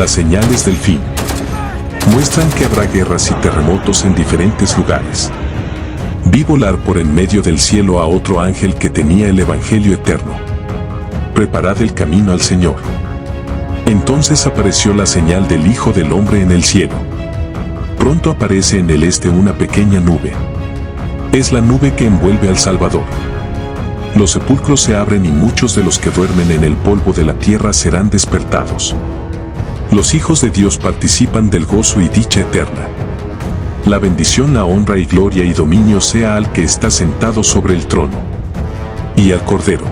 Las señales del fin muestran que habrá guerras y terremotos en diferentes lugares. Vi volar por en medio del cielo a otro ángel que tenía el Evangelio eterno. Preparad el camino al Señor. Entonces apareció la señal del Hijo del Hombre en el cielo. Pronto aparece en el este una pequeña nube. Es la nube que envuelve al Salvador. Los sepulcros se abren y muchos de los que duermen en el polvo de la tierra serán despertados. Los hijos de Dios participan del gozo y dicha eterna. La bendición, la honra y gloria y dominio sea al que está sentado sobre el trono y al Cordero.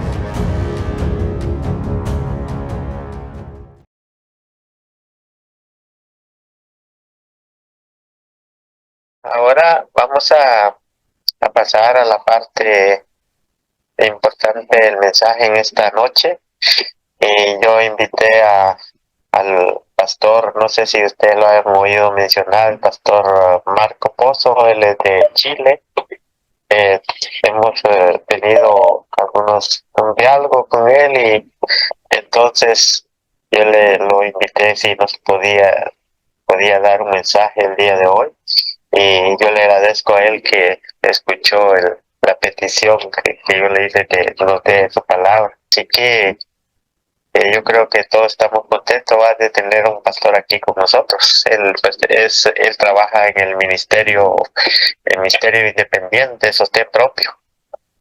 Ahora vamos a pasar a la parte importante del mensaje en esta noche. Yo invité al pastor, no sé si ustedes lo han oído mencionar, el pastor Marco Pozo. Él es de Chile. Hemos tenido un diálogo con él, y entonces yo lo invité si nos podía dar un mensaje el día de hoy, y yo le agradezco a él que escuchó la petición que yo le hice que nos dé su palabra. Así que yo creo que todos estamos contentos de tener un pastor aquí con nosotros. Él trabaja en el ministerio independiente, sostén propio.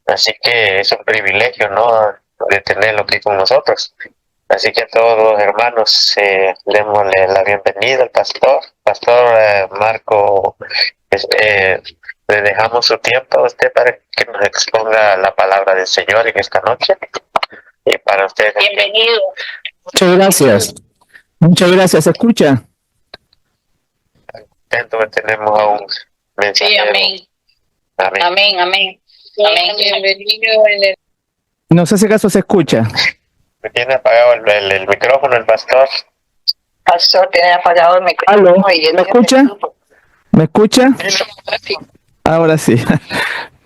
Así que es un privilegio, ¿no?, de tenerlo aquí con nosotros. Así que a todos los hermanos, démosle la bienvenida al pastor Marco. Le dejamos su tiempo a usted para que nos exponga la palabra del Señor en esta noche. Y para usted, bienvenido. Muchas gracias. Muchas gracias. ¿Se escucha? Entonces tenemos a un mensajero. Sí, amén. Amén. Amén, amén. Amén. Bienvenido. No sé si acaso se escucha. Tiene apagado el micrófono el pastor. Pastor, tiene apagado el micrófono. ¿Aló? ¿Me escucha? ¿Me escucha? Ahora sí.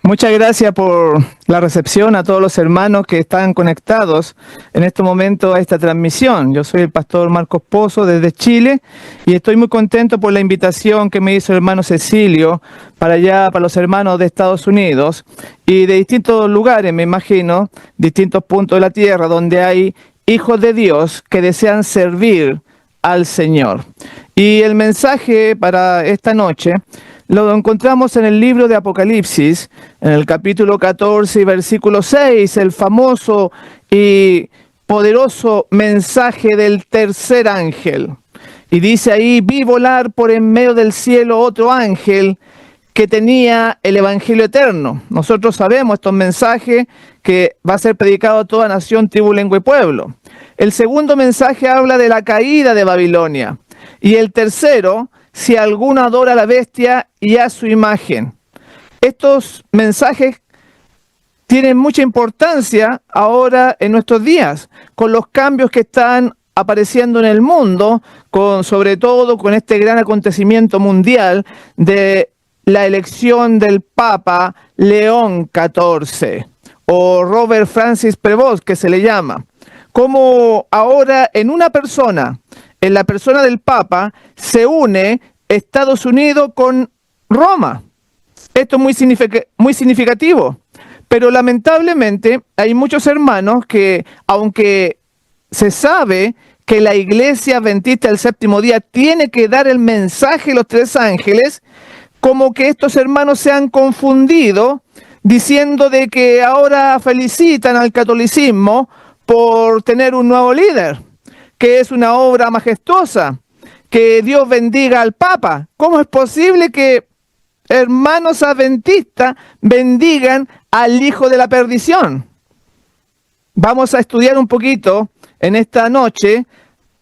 Muchas gracias por la recepción a todos los hermanos que están conectados en este momento a esta transmisión. Yo soy el pastor Marcos Pozo desde Chile, y estoy muy contento por la invitación que me hizo el hermano Cecilio para los hermanos de Estados Unidos y de distintos lugares, me imagino, distintos puntos de la tierra donde hay hijos de Dios que desean servir al Señor. Y el mensaje para esta noche lo encontramos en el libro de Apocalipsis, en el capítulo 14 y versículo 6, el famoso y poderoso mensaje del tercer ángel. Y dice ahí: vi volar por en medio del cielo otro ángel que tenía el Evangelio eterno. Nosotros sabemos estos mensajes que va a ser predicado a toda nación, tribu, lengua y pueblo. El segundo mensaje habla de la caída de Babilonia. Y el tercero, si alguno adora a la bestia y a su imagen. Estos mensajes tienen mucha importancia ahora en nuestros días, con los cambios que están apareciendo en el mundo, sobre todo con este gran acontecimiento mundial de la elección del Papa León XIV, o Robert Francis Prevost, que se le llama. Como ahora en una persona, en la persona del Papa, se une Estados Unidos con Roma. Esto es muy significativo. Pero lamentablemente hay muchos hermanos que, aunque se sabe que la Iglesia Adventista del Séptimo Día tiene que dar el mensaje de los tres ángeles, como que estos hermanos se han confundido diciendo de que ahora felicitan al catolicismo por tener un nuevo líder, que es una obra majestuosa, que Dios bendiga al Papa. ¿Cómo es posible que hermanos adventistas bendigan al hijo de la perdición? Vamos a estudiar un poquito en esta noche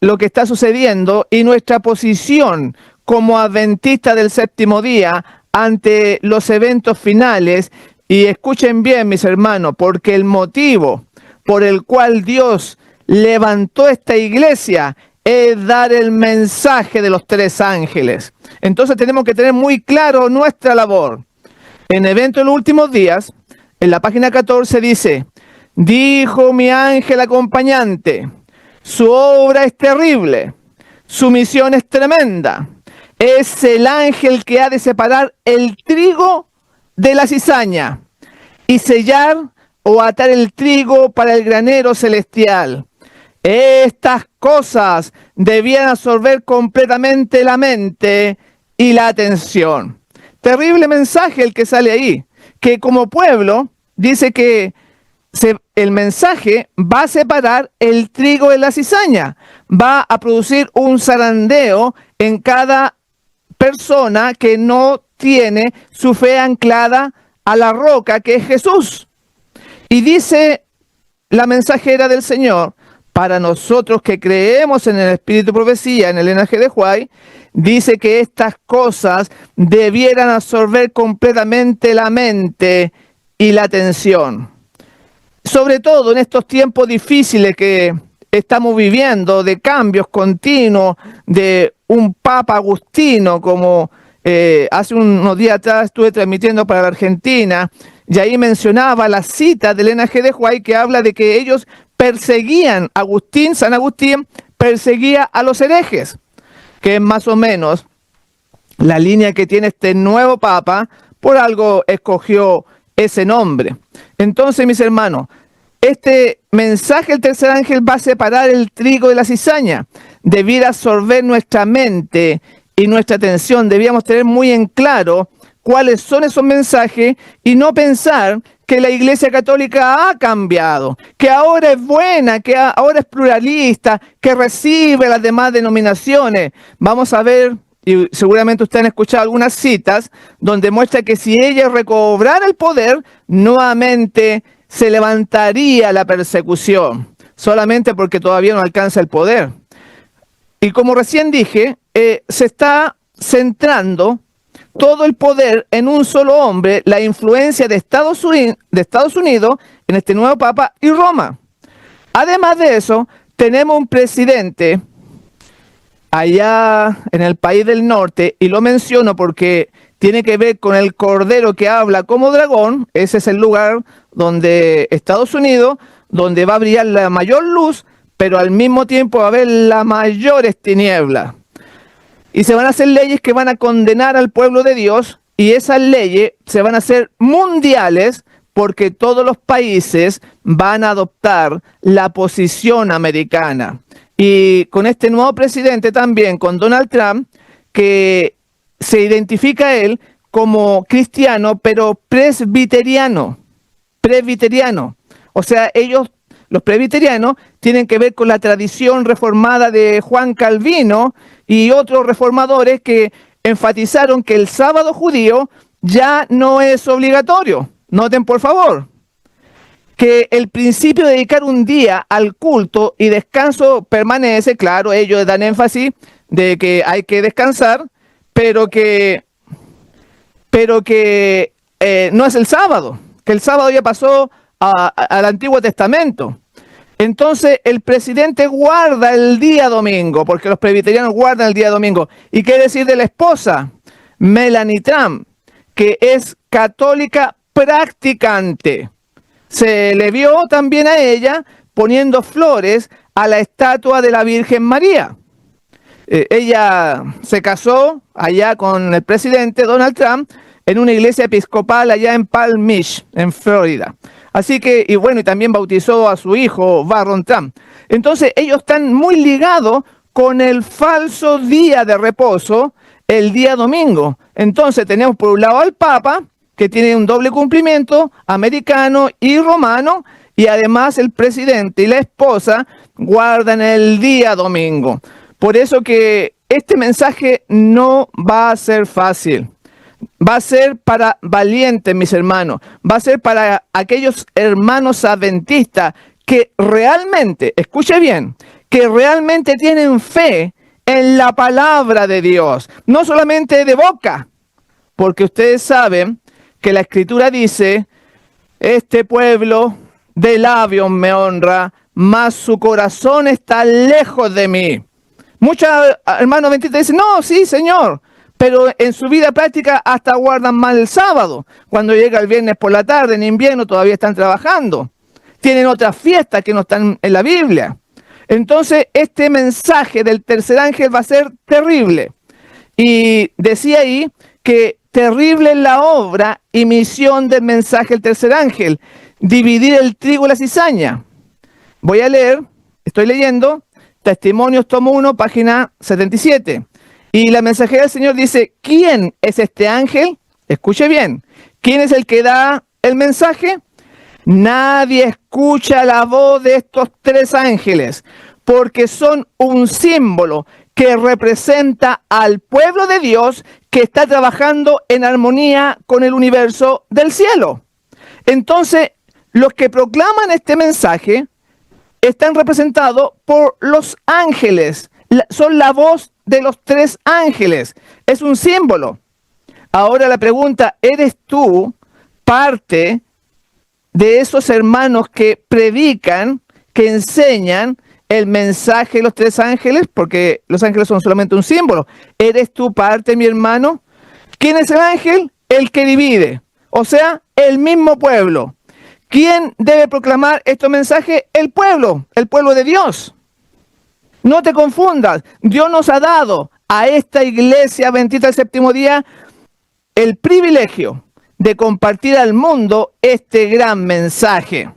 lo que está sucediendo y nuestra posición como adventistas del séptimo día ante los eventos finales. Y escuchen bien, mis hermanos, porque el motivo por el cual Dios levantó esta iglesia es dar el mensaje de los tres ángeles. Entonces tenemos que tener muy claro nuestra labor. En Evento de los Últimos Días, en la página 14 dice: dijo mi ángel acompañante, su obra es terrible, Su misión es tremenda. Es el ángel que ha de separar el trigo de la cizaña y sellar o atar el trigo para el granero celestial. Estas cosas debían absorber completamente la mente y la atención. Terrible mensaje el que sale ahí, que como pueblo dice que el mensaje va a separar el trigo de la cizaña, va a producir un zarandeo en cada persona que no tiene su fe anclada a la roca que es Jesús. Y dice la mensajera del Señor, para nosotros que creemos en el Espíritu de Profecía, en el linaje de Huay, dice que estas cosas debieran absorber completamente la mente y la atención. Sobre todo en estos tiempos difíciles que estamos viviendo, de cambios continuos, de un Papa Agustino, como hace unos días atrás estuve transmitiendo para la Argentina, y ahí mencionaba la cita de Elena G. de Huay que habla de que ellos perseguían, San Agustín perseguía a los herejes, que es más o menos la línea que tiene este nuevo Papa, por algo escogió ese nombre. Entonces, mis hermanos, este mensaje del tercer ángel va a separar el trigo de la cizaña, debiera absorber nuestra mente y nuestra atención. Debíamos tener muy en claro cuáles son esos mensajes y no pensar que la Iglesia Católica ha cambiado, que ahora es buena, que ahora es pluralista, que recibe las demás denominaciones. Vamos a ver, y seguramente ustedes han escuchado algunas citas, donde muestra que si ella recobrara el poder, nuevamente se levantaría la persecución, solamente porque todavía no alcanza el poder. Y como recién dije, se está centrando todo el poder en un solo hombre, la influencia de Estados Unidos en este nuevo Papa y Roma. Además de eso, tenemos un presidente allá en el país del norte, y lo menciono porque tiene que ver con el cordero que habla como dragón. Ese es el lugar donde Estados Unidos, donde va a brillar la mayor luz, pero al mismo tiempo va a haber las mayores tinieblas. Y se van a hacer leyes que van a condenar al pueblo de Dios, y esas leyes se van a hacer mundiales porque todos los países van a adoptar la posición americana. Y con este nuevo presidente también, con Donald Trump, que se identifica a él como cristiano, pero presbiteriano. O sea, ellos, los presbiterianos, tienen que ver con la tradición reformada de Juan Calvino y otros reformadores que enfatizaron que el sábado judío ya no es obligatorio. Noten, por favor, que el principio de dedicar un día al culto y descanso permanece. Claro, ellos dan énfasis de que hay que descansar, pero que no es el sábado, que el sábado ya pasó al Antiguo Testamento. Entonces el presidente guarda el día domingo, porque los presbiterianos guardan el día domingo. ¿Y qué decir de la esposa? Melania Trump, que es católica practicante. Se le vio también a ella poniendo flores a la estatua de la Virgen María. Ella se casó allá con el presidente Donald Trump en una iglesia episcopal allá en Palm Beach, en Florida. Así que, y bueno, y también bautizó a su hijo Barron Trump. Entonces ellos están muy ligados con el falso día de reposo, el día domingo. Entonces tenemos por un lado al Papa, que tiene un doble cumplimiento, americano y romano, y además el presidente y la esposa guardan el día domingo. Por eso que este mensaje no va a ser fácil. Va a ser para valientes, mis hermanos. Va a ser para aquellos hermanos adventistas que realmente, escuche bien, que realmente tienen fe en la palabra de Dios. No solamente de boca, porque ustedes saben que la Escritura dice, este pueblo de labios me honra, mas su corazón está lejos de mí. Muchos hermanos adventistas dicen, no, sí, Señor, pero en su vida práctica hasta guardan mal el sábado. Cuando llega el viernes por la tarde, en invierno, todavía están trabajando. Tienen otras fiestas que no están en la Biblia. Entonces, este mensaje del tercer ángel va a ser terrible. Y decía ahí que terrible es la obra y misión del mensaje del tercer ángel, dividir el trigo y la cizaña. Voy a leer, estoy leyendo, Testimonios, tomo 1, página 77. Y la mensajera del Señor dice, ¿quién es este ángel? Escuche bien, ¿quién es el que da el mensaje? Nadie escucha la voz de estos tres ángeles, porque son un símbolo que representa al pueblo de Dios que está trabajando en armonía con el universo del cielo. Entonces, los que proclaman este mensaje están representados por los ángeles, son la voz de los tres ángeles, es un símbolo. Ahora la pregunta, ¿eres tú parte de esos hermanos que predican, que enseñan el mensaje de los tres ángeles? Porque los ángeles son solamente un símbolo. ¿Eres tú parte, mi hermano? ¿Quién es el ángel? El que divide, o sea, el mismo pueblo. ¿Quién debe proclamar estos mensajes? El pueblo de Dios. No te confundas, Dios nos ha dado a esta iglesia bendita del séptimo día el privilegio de compartir al mundo este gran mensaje.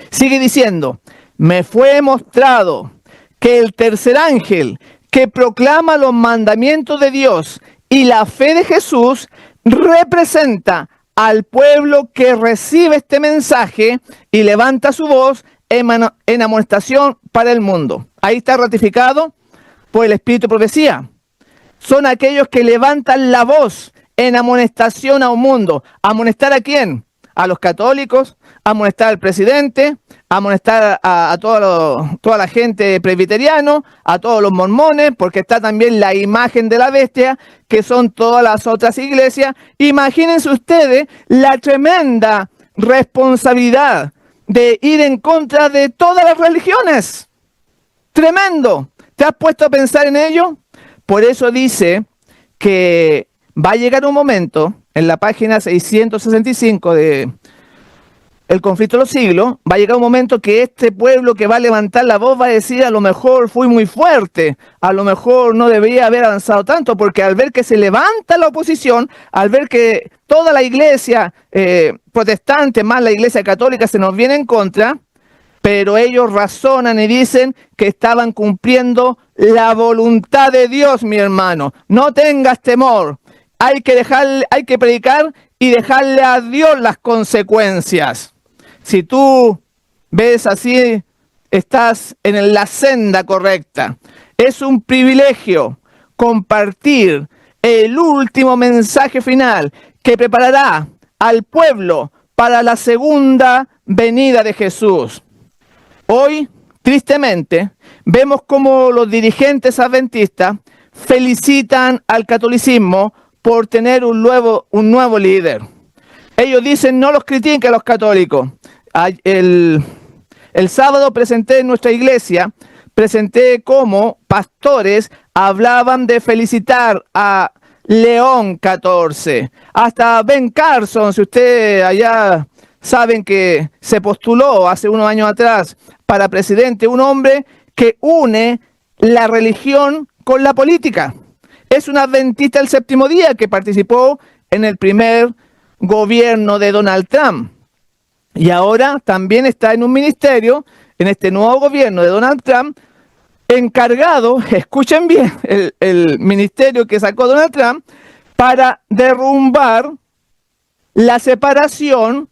Sigue diciendo, me fue mostrado que el tercer ángel que proclama los mandamientos de Dios y la fe de Jesús representa al pueblo que recibe este mensaje y levanta su voz en amonestación para el mundo. Ahí está ratificado por el Espíritu de Profecía. Son aquellos que levantan la voz en amonestación a un mundo. ¿Amonestar a quién? A los católicos, amonestar al presidente, amonestar a toda la gente presbiteriana, a todos los mormones, porque está también la imagen de la bestia, que son todas las otras iglesias. Imagínense ustedes la tremenda responsabilidad de ir en contra de todas las religiones. Tremendo. ¿Te has puesto a pensar en ello? Por eso dice que va a llegar un momento, en la página 665 de El conflicto de los siglos, va a llegar un momento que este pueblo que va a levantar la voz va a decir, a lo mejor fui muy fuerte, a lo mejor no debería haber avanzado tanto, porque al ver que se levanta la oposición, al ver que toda la iglesia protestante más la iglesia católica se nos viene en contra, pero ellos razonan y dicen que estaban cumpliendo la voluntad de Dios, mi hermano. No tengas temor. Hay que predicar y dejarle a Dios las consecuencias. Si tú ves así, estás en la senda correcta. Es un privilegio compartir el último mensaje final que preparará al pueblo para la segunda venida de Jesús. Hoy, tristemente, vemos cómo los dirigentes adventistas felicitan al catolicismo por tener un nuevo líder. Ellos dicen, no los critiquen a los católicos. El sábado presenté en nuestra iglesia, cómo pastores hablaban de felicitar a León XIV. Hasta Ben Carson, si usted allá saben que se postuló hace unos años atrás para presidente, un hombre que une la religión con la política. Es un adventista del séptimo día que participó en el primer gobierno de Donald Trump. Y ahora también está en un ministerio, en este nuevo gobierno de Donald Trump, encargado, escuchen bien, el ministerio que sacó Donald Trump, para derrumbar la separación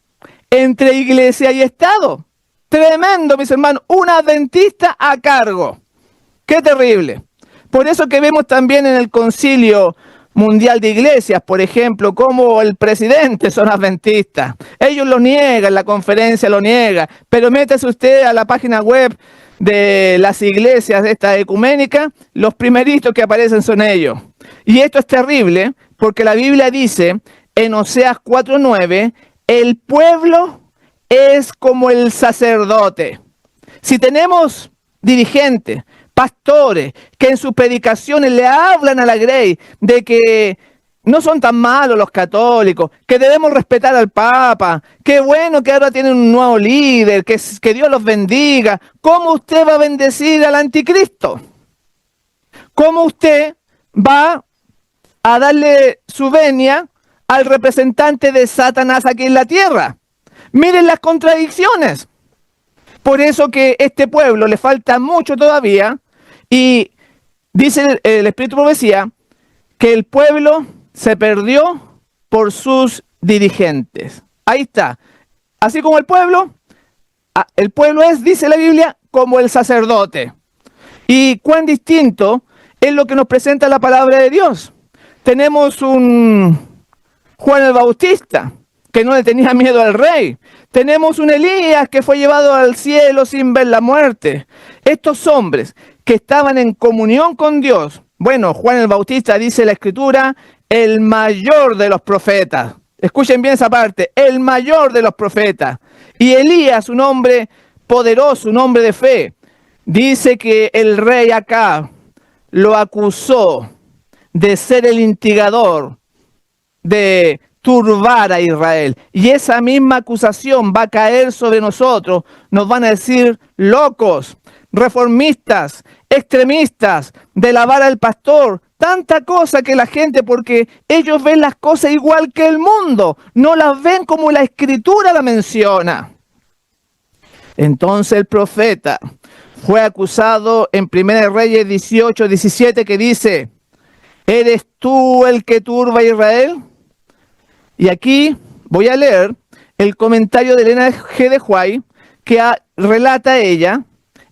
entre iglesia y Estado. Tremendo, mis hermanos, un adventista a cargo. ¡Qué terrible! Por eso que vemos también en el Concilio Mundial de Iglesias, por ejemplo, como el presidente son adventistas. Ellos lo niegan, la conferencia lo niega, pero métase usted a la página web de las iglesias de esta ecuménica, los primeritos que aparecen son ellos. Y esto es terrible, porque la Biblia dice en Oseas 4:9, el pueblo es como el sacerdote. Si tenemos dirigentes, pastores, que en sus predicaciones le hablan a la grey de que no son tan malos los católicos, que debemos respetar al Papa, qué bueno que ahora tienen un nuevo líder, que Dios los bendiga. ¿Cómo usted va a bendecir al anticristo? ¿Cómo usted va a darle su venia al representante de Satanás aquí en la tierra? Miren las contradicciones. Por eso que a este pueblo le falta mucho todavía, y dice el Espíritu de Profecía que el pueblo se perdió por sus dirigentes. Ahí está. Así como el pueblo es, dice la Biblia, como el sacerdote. Y cuán distinto es lo que nos presenta la palabra de Dios. Tenemos un Juan el Bautista, que no le tenía miedo al rey. Tenemos un Elías que fue llevado al cielo sin ver la muerte. Estos hombres que estaban en comunión con Dios. Bueno, Juan el Bautista, dice la Escritura, el mayor de los profetas. Escuchen bien esa parte, el mayor de los profetas. Y Elías, un hombre poderoso, un hombre de fe, dice que el rey Acab lo acusó de ser el instigador, de turbar a Israel. Y esa misma acusación va a caer sobre nosotros. Nos van a decir locos, reformistas, extremistas, de la vara del pastor, tanta cosa que la gente, porque ellos ven las cosas igual que el mundo, no las ven como la Escritura la menciona. Entonces el profeta fue acusado en 1 Reyes 18:17, que dice: ¿eres tú el que turba a Israel? Y aquí voy a leer el comentario de Elena G. de White, que relata ella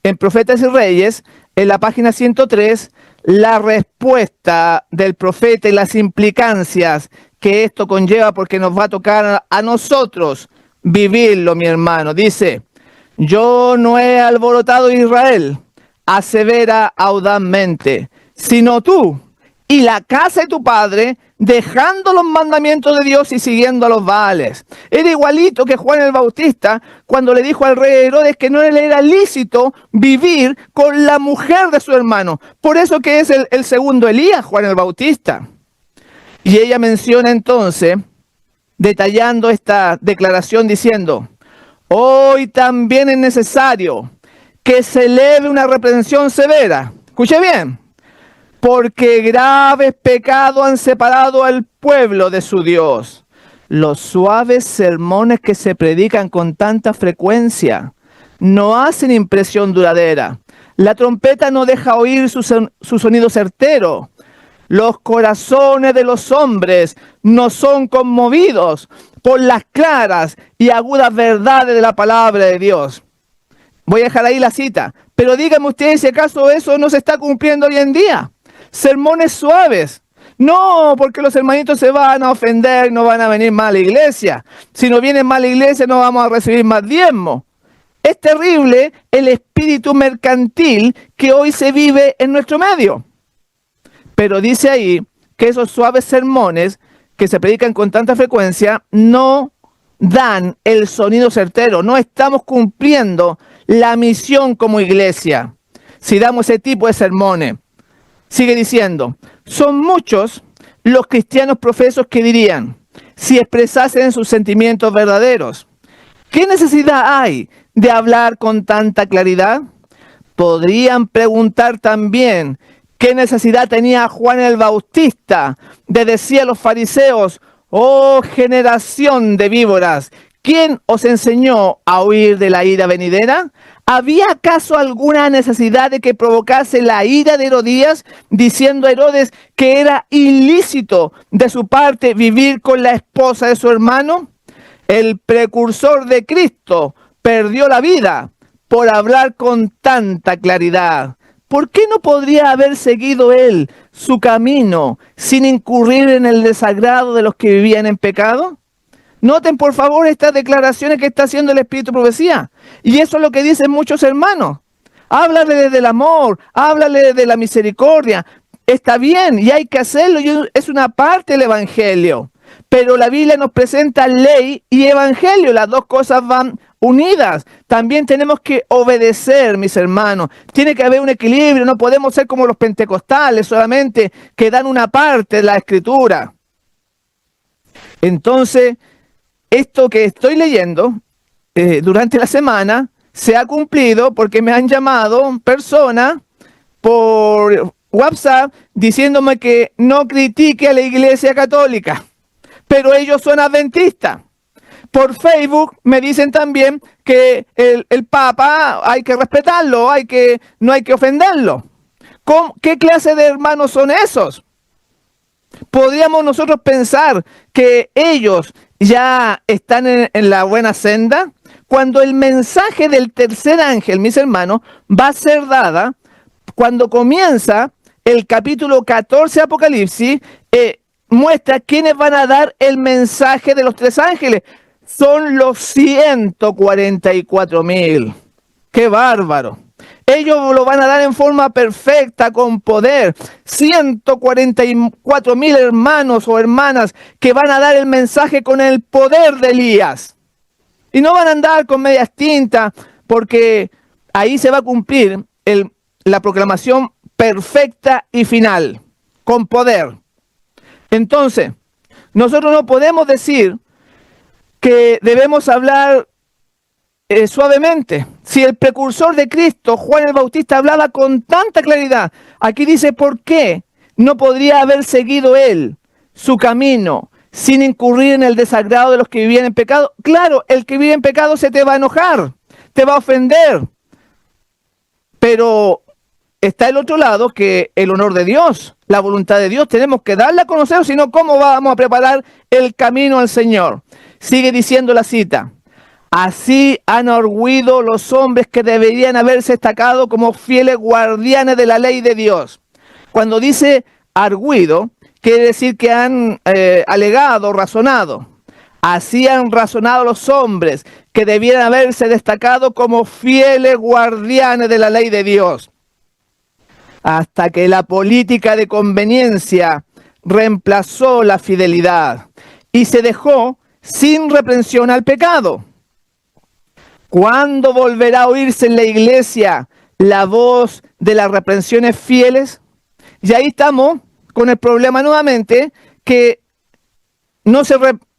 en Profetas y Reyes, en la página 103, la respuesta del profeta y las implicancias que esto conlleva, porque nos va a tocar a nosotros vivirlo, mi hermano. Dice: yo no he alborotado a Israel, asevera audazmente, sino tú y la casa de tu padre, dejando los mandamientos de Dios y siguiendo a los Baales. Era igualito que Juan el Bautista cuando le dijo al rey Herodes que no le era lícito vivir con la mujer de su hermano. Por eso que es el segundo Elías, Juan el Bautista. Y ella menciona entonces, detallando esta declaración, diciendo: hoy también es necesario que se eleve una reprensión severa. Escuche bien. Porque graves pecados han separado al pueblo de su Dios. Los suaves sermones que se predican con tanta frecuencia no hacen impresión duradera. La trompeta no deja oír su sonido certero. Los corazones de los hombres no son conmovidos por las claras y agudas verdades de la palabra de Dios. Voy a dejar ahí la cita. Pero díganme ustedes si acaso eso no se está cumpliendo hoy en día. Sermones suaves. No, porque los hermanitos se van a ofender, no van a venir más a la iglesia. Si no vienen más a la iglesia, no vamos a recibir más diezmo. Es terrible el espíritu mercantil que hoy se vive en nuestro medio. Pero dice ahí que esos suaves sermones que se predican con tanta frecuencia no dan el sonido certero. No estamos cumpliendo la misión como iglesia si damos ese tipo de sermones. Sigue diciendo: son muchos los cristianos profesos que dirían, si expresasen sus sentimientos verdaderos, ¿qué necesidad hay de hablar con tanta claridad? Podrían preguntar también, ¿qué necesidad tenía Juan el Bautista de decir a los fariseos: oh generación de víboras, ¿quién os enseñó a huir de la ira venidera? ¿Había acaso alguna necesidad de que provocase la ira de Herodías, diciendo a Herodes que era ilícito de su parte vivir con la esposa de su hermano? El precursor de Cristo perdió la vida por hablar con tanta claridad. ¿Por qué no podría haber seguido él su camino sin incurrir en el desagrado de los que vivían en pecado? Noten por favor estas declaraciones que está haciendo el Espíritu de Profecía. Y eso es lo que dicen muchos hermanos. Háblale desde el amor, háblale de la misericordia. Está bien y hay que hacerlo, y es una parte del Evangelio. Pero la Biblia nos presenta ley y Evangelio, las dos cosas van unidas. También tenemos que obedecer, mis hermanos. Tiene que haber un equilibrio, no podemos ser como los pentecostales solamente que dan una parte de la Escritura. Entonces, esto que estoy leyendo durante la semana se ha cumplido porque me han llamado personas por WhatsApp diciéndome que no critique a la Iglesia Católica, pero ellos son adventistas. Por Facebook me dicen también que el Papa hay que respetarlo, no hay que ofenderlo. ¿Qué clase de hermanos son esos? ¿Podríamos nosotros pensar que ellos ya están en la buena senda? Cuando el mensaje del tercer ángel, mis hermanos, va a ser dada, cuando comienza el capítulo 14 de Apocalipsis, muestra quiénes van a dar el mensaje de los tres ángeles. Son los 144,000. ¡Qué bárbaro! Ellos lo van a dar en forma perfecta, con poder. 144,000 hermanos o hermanas que van a dar el mensaje con el poder de Elías. Y no van a andar con medias tintas, porque ahí se va a cumplir la proclamación perfecta y final, con poder. Entonces, nosotros no podemos decir que debemos hablar suavemente. Si el precursor de Cristo, Juan el Bautista, hablaba con tanta claridad, aquí dice por qué no podría haber seguido él su camino sin incurrir en el desagrado de los que vivían en pecado. Claro, el que vive en pecado se te va a enojar, te va a ofender, pero está el otro lado, que el honor de Dios, la voluntad de Dios, tenemos que darla a conocer, si no, ¿cómo vamos a preparar el camino al Señor? Sigue diciendo la cita: así han arguido los hombres que deberían haberse destacado como fieles guardianes de la ley de Dios. Cuando dice arguido, quiere decir que han alegado, razonado. Así han razonado los hombres que debieran haberse destacado como fieles guardianes de la ley de Dios, hasta que la política de conveniencia reemplazó la fidelidad y se dejó sin reprensión al pecado. ¿Cuándo volverá a oírse en la iglesia la voz de las reprensiones fieles? Y ahí estamos con el problema nuevamente, que no se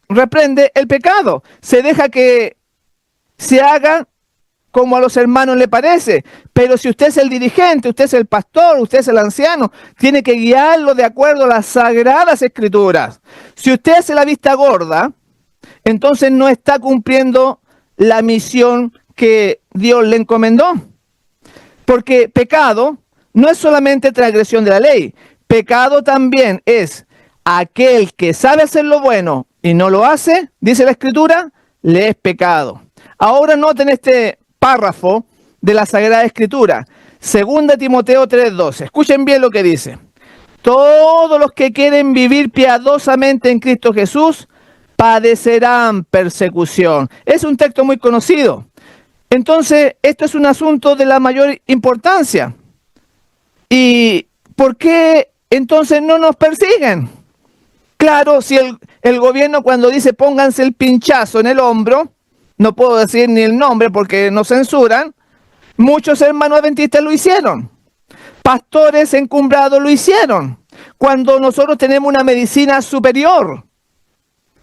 reprende el pecado, se deja que se haga como a los hermanos le parece. Pero si usted es el dirigente, usted es el pastor, usted es el anciano, tiene que guiarlo de acuerdo a las sagradas escrituras. Si usted hace la vista gorda, entonces no está cumpliendo la misión que Dios le encomendó. Porque pecado no es solamente transgresión de la ley. Pecado también es aquel que sabe hacer lo bueno y no lo hace, dice la Escritura, le es pecado. Ahora noten este párrafo de la Sagrada Escritura, 2 Timoteo 3:12. Escuchen bien lo que dice: todos los que quieren vivir piadosamente en Cristo Jesús padecerán persecución. Es un texto muy conocido. Entonces, esto es un asunto de la mayor importancia. ¿Y por qué entonces no nos persiguen? Claro, si el gobierno, cuando dice pónganse el pinchazo en el hombro, no puedo decir ni el nombre porque nos censuran, muchos hermanos adventistas lo hicieron. Pastores encumbrados lo hicieron. Cuando nosotros tenemos una medicina superior,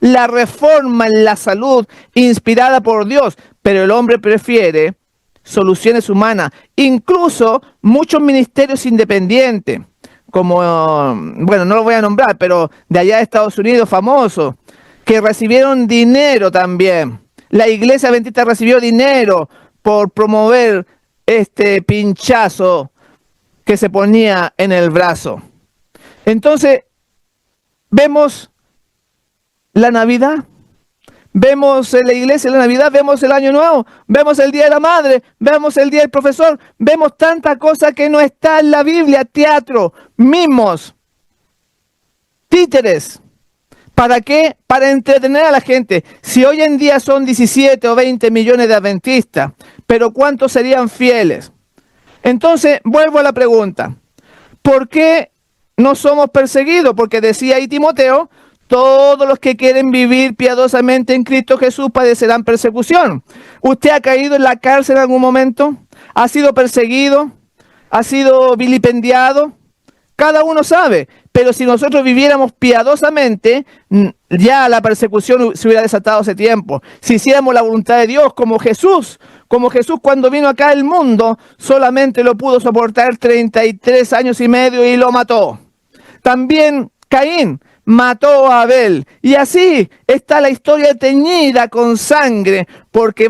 la reforma en la salud inspirada por Dios, pero el hombre prefiere soluciones humanas. Incluso muchos ministerios independientes, como, bueno, no lo voy a nombrar, pero de allá de Estados Unidos, famosos, que recibieron dinero también. La iglesia adventista recibió dinero por promover este pinchazo que se ponía en el brazo. Entonces, vemos la Navidad, vemos la iglesia la Navidad, vemos el Año Nuevo, vemos el Día de la Madre, vemos el Día del Profesor, vemos tanta cosa que no está en la Biblia: teatro, mimos, títeres. ¿Para qué? Para entretener a la gente. Si hoy en día son 17 o 20 millones de adventistas, pero ¿cuántos serían fieles? Entonces, vuelvo a la pregunta: ¿por qué no somos perseguidos? Porque decía ahí Timoteo: todos los que quieren vivir piadosamente en Cristo Jesús padecerán persecución. ¿Usted ha caído en la cárcel en algún momento? ¿Ha sido perseguido? ¿Ha sido vilipendiado? Cada uno sabe. Pero si nosotros viviéramos piadosamente, ya la persecución se hubiera desatado hace tiempo. Si hiciéramos la voluntad de Dios como Jesús cuando vino acá al mundo, solamente lo pudo soportar 33 años y medio y lo mató. También Caín mató a Abel. Y así está la historia teñida con sangre, porque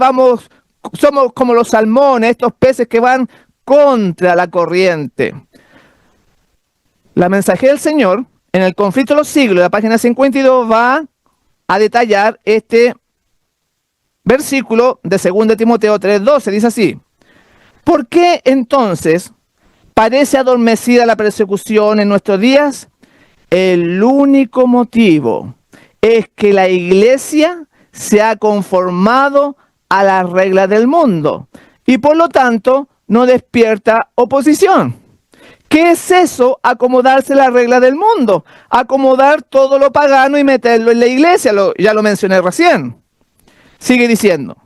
somos como los salmones, estos peces que van contra la corriente. La Mensajera del Señor, en el Conflicto de los Siglos, la página 52, va a detallar este versículo de 2 Timoteo 3:12. Dice así: ¿por qué entonces parece adormecida la persecución en nuestros días? El único motivo es que la iglesia se ha conformado a las reglas del mundo y por lo tanto no despierta oposición. ¿Qué es eso? Acomodarse a las reglas del mundo. Acomodar todo lo pagano y meterlo en la iglesia. Ya lo mencioné recién. Sigue diciendo: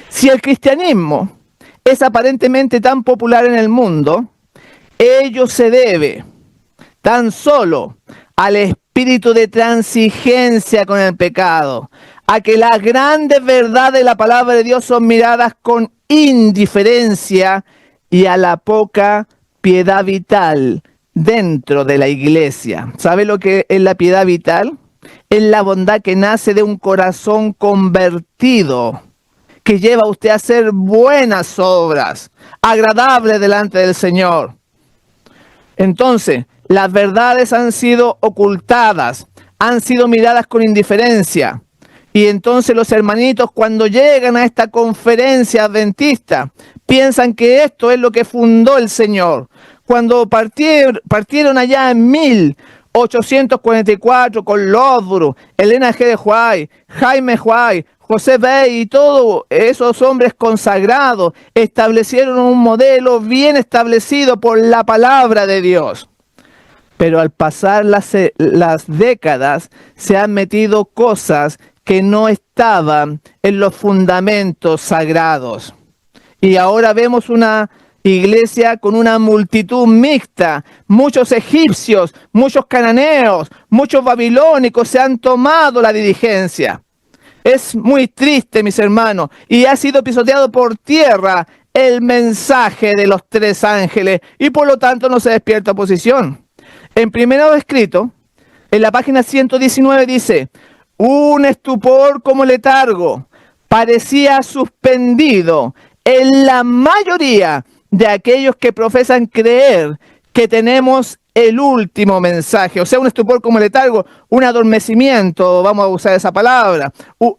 si el cristianismo es aparentemente tan popular en el mundo, ello se debe tan solo al espíritu de transigencia con el pecado, a que las grandes verdades de la palabra de Dios son miradas con indiferencia y a la poca piedad vital dentro de la iglesia. ¿Sabe lo que es la piedad vital? Es la bondad que nace de un corazón convertido, que lleva a usted a hacer buenas obras, agradables delante del Señor. Entonces, las verdades han sido ocultadas, han sido miradas con indiferencia. Y entonces los hermanitos, cuando llegan a esta conferencia adventista, piensan que esto es lo que fundó el Señor. Cuando partieron allá en 1844 con Lothbrook, Elena G. de White, Jaime White, José Bey y todos esos hombres consagrados, establecieron un modelo bien establecido por la palabra de Dios. Pero al pasar las décadas se han metido cosas que no estaban en los fundamentos sagrados. Y ahora vemos una iglesia con una multitud mixta, muchos egipcios, muchos cananeos, muchos babilónicos se han tomado la dirigencia. Es muy triste, mis hermanos, y ha sido pisoteado por tierra el mensaje de los 3 ángeles, y por lo tanto no se despierta oposición. En Primero Escrito, en la página 119 dice: un estupor como letargo parecía suspendido en la mayoría de aquellos que profesan creer que tenemos el último mensaje. O sea, un estupor como letargo, un adormecimiento, vamos a usar esa palabra.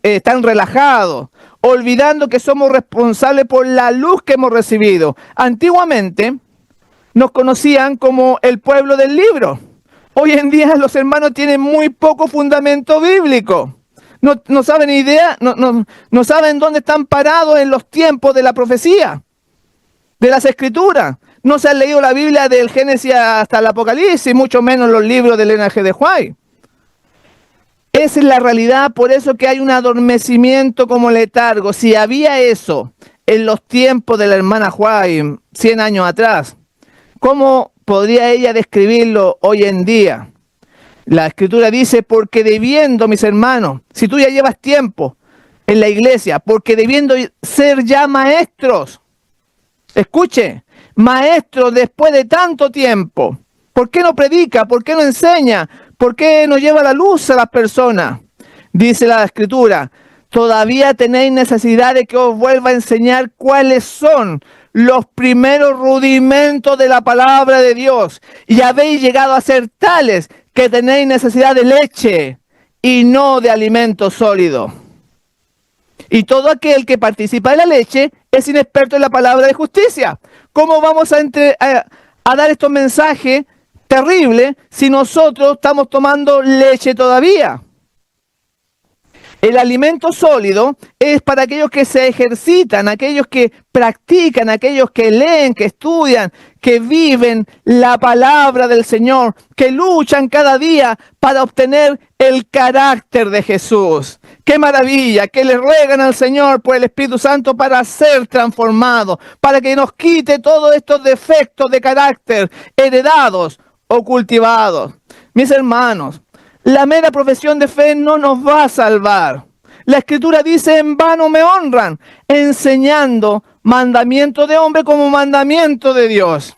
Están relajados, olvidando que somos responsables por la luz que hemos recibido. Antiguamente nos conocían como el pueblo del libro. Hoy en día los hermanos tienen muy poco fundamento bíblico. No saben idea, no saben dónde están parados en los tiempos de la profecía, de las escrituras. No se han leído la Biblia del Génesis hasta el Apocalipsis, mucho menos los libros del Elena G. de White. Esa es la realidad, por eso que hay un adormecimiento como letargo. Si había eso en los tiempos de la hermana White, 100 años atrás, ¿cómo podría ella describirlo hoy en día? La Escritura dice: porque debiendo, mis hermanos, si tú ya llevas tiempo en la iglesia, porque debiendo ser ya maestros, escuche, maestros después de tanto tiempo, ¿por qué no predica? ¿Por qué no enseña? ¿Por qué no lleva la luz a las personas? Dice la Escritura: todavía tenéis necesidad de que os vuelva a enseñar cuáles son los primeros rudimentos de la palabra de Dios, y habéis llegado a ser tales que tenéis necesidad de leche y no de alimento sólido. Y todo aquel que participa de la leche es inexperto en la palabra de justicia. ¿Cómo vamos a dar estos mensajes terribles si nosotros estamos tomando leche todavía? El alimento sólido es para aquellos que se ejercitan, aquellos que practican, aquellos que leen, que estudian, que viven la palabra del Señor, que luchan cada día para obtener el carácter de Jesús. ¡Qué maravilla! Que le ruegan al Señor por el Espíritu Santo para ser transformados, para que nos quite todos estos defectos de carácter heredados o cultivados. Mis hermanos, La mera profesión de fe no nos va a salvar. La Escritura dice: en vano me honran, enseñando mandamiento de hombre como mandamiento de Dios.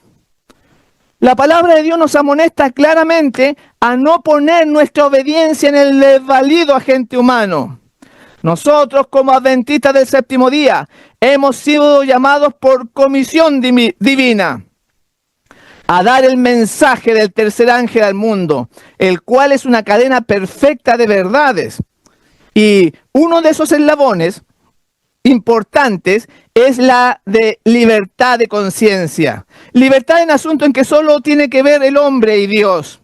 La palabra de Dios nos amonesta claramente a no poner nuestra obediencia en el desvalido agente humano. Nosotros, como adventistas del séptimo día, hemos sido llamados por comisión divina a dar el mensaje del tercer ángel al mundo, el cual es una cadena perfecta de verdades. Y uno de esos eslabones importantes es la de libertad de conciencia. Libertad en asunto en que solo tiene que ver el hombre y Dios.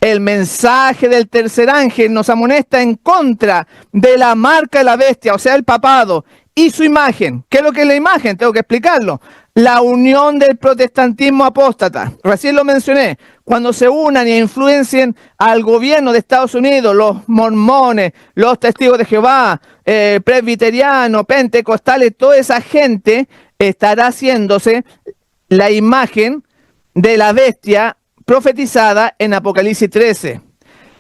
El mensaje del tercer ángel nos amonesta en contra de la marca de la bestia, o sea, el papado, y su imagen. ¿Qué es lo que es la imagen? Tengo que explicarlo. La unión del protestantismo apóstata. Recién lo mencioné. Cuando se unan e influencien al gobierno de Estados Unidos, los mormones, los testigos de Jehová, presbiterianos, pentecostales, toda esa gente estará haciéndose la imagen de la bestia profetizada en Apocalipsis 13,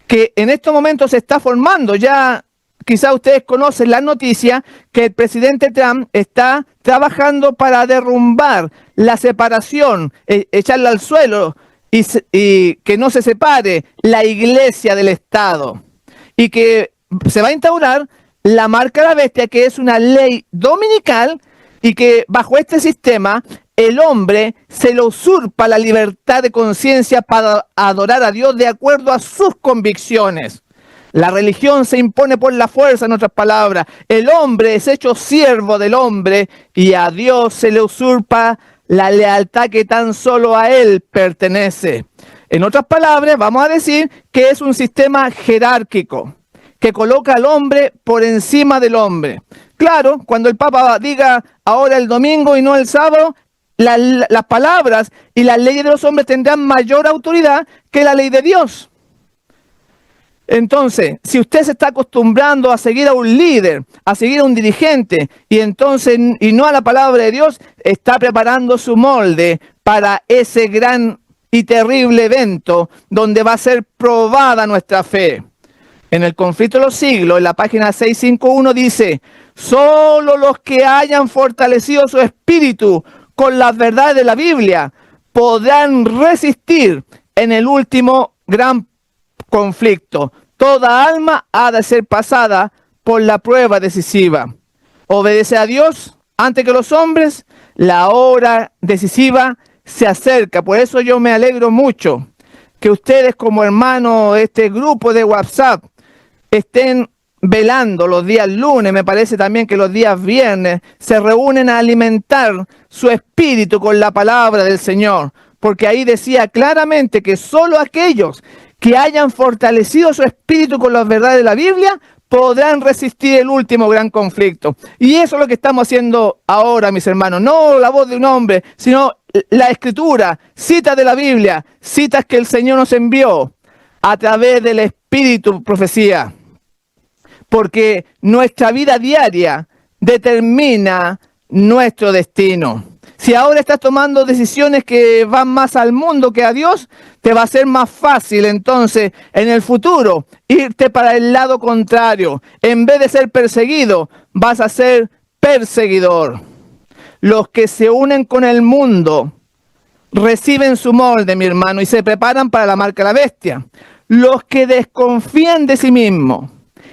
que en estos momentos se está formando. Ya quizá ustedes conocen la noticia que el presidente Trump está trabajando para derrumbar la separación, echarla al suelo y que no se separe la iglesia del Estado. Y que se va a instaurar la marca de la bestia, que es una ley dominical, y que bajo este sistema el hombre se le usurpa la libertad de conciencia para adorar a Dios de acuerdo a sus convicciones. La religión se impone por la fuerza, en otras palabras. El hombre es hecho siervo del hombre y a Dios se le usurpa la lealtad que tan solo a Él pertenece. En otras palabras, vamos a decir que es un sistema jerárquico que coloca al hombre por encima del hombre. Claro, cuando el Papa diga ahora el domingo y no el sábado, las palabras y las leyes de los hombres tendrán mayor autoridad que la ley de Dios. Entonces, si usted se está acostumbrando a seguir a un líder, a seguir a un dirigente, y no a la palabra de Dios, está preparando su molde para ese gran y terrible evento donde va a ser probada nuestra fe. En el conflicto de los siglos, en la página 651 dice: solo los que hayan fortalecido su espíritu con las verdades de la Biblia podrán resistir en el último gran conflicto. Toda alma ha de ser pasada por la prueba decisiva. Obedece a Dios antes que los hombres. La hora decisiva se acerca. Por eso yo me alegro mucho que ustedes, como hermanos, este grupo de WhatsApp, estén velando los días lunes, me parece también que los días viernes, se reúnen a alimentar su espíritu con la palabra del Señor, porque ahí decía claramente que solo aquellos que hayan fortalecido su espíritu con las verdades de la Biblia podrán resistir el último gran conflicto. Y eso es lo que estamos haciendo ahora, mis hermanos. No la voz de un hombre, sino la Escritura, citas de la Biblia, citas que el Señor nos envió a través del Espíritu, profecía. Porque nuestra vida diaria determina nuestro destino. Si ahora estás tomando decisiones que van más al mundo que a Dios, te va a ser más fácil entonces en el futuro irte para el lado contrario. En vez de ser perseguido, vas a ser perseguidor. Los que se unen con el mundo reciben su molde, mi hermano, y se preparan para la marca de la bestia. Los que desconfían de sí mismos,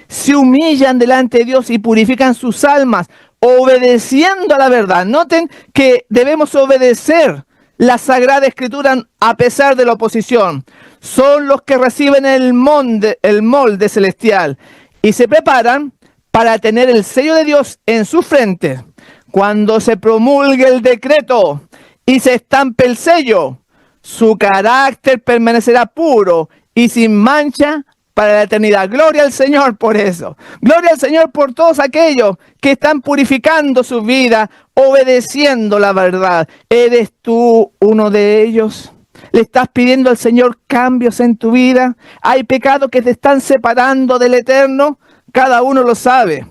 se humillan delante de Dios y purifican sus almas, obedeciendo a la verdad. Noten que debemos obedecer la Sagrada Escritura a pesar de la oposición. Son los que reciben el molde celestial y se preparan para tener el sello de Dios en su frente. Cuando se promulgue el decreto y se estampe el sello, su carácter permanecerá puro y sin mancha para la eternidad. Gloria al Señor por eso. Gloria al Señor por todos aquellos que están purificando su vida, obedeciendo la verdad. ¿Eres tú uno de ellos? ¿Le estás pidiendo al Señor cambios en tu vida? ¿Hay pecados que te están separando del Eterno? Cada uno lo sabe.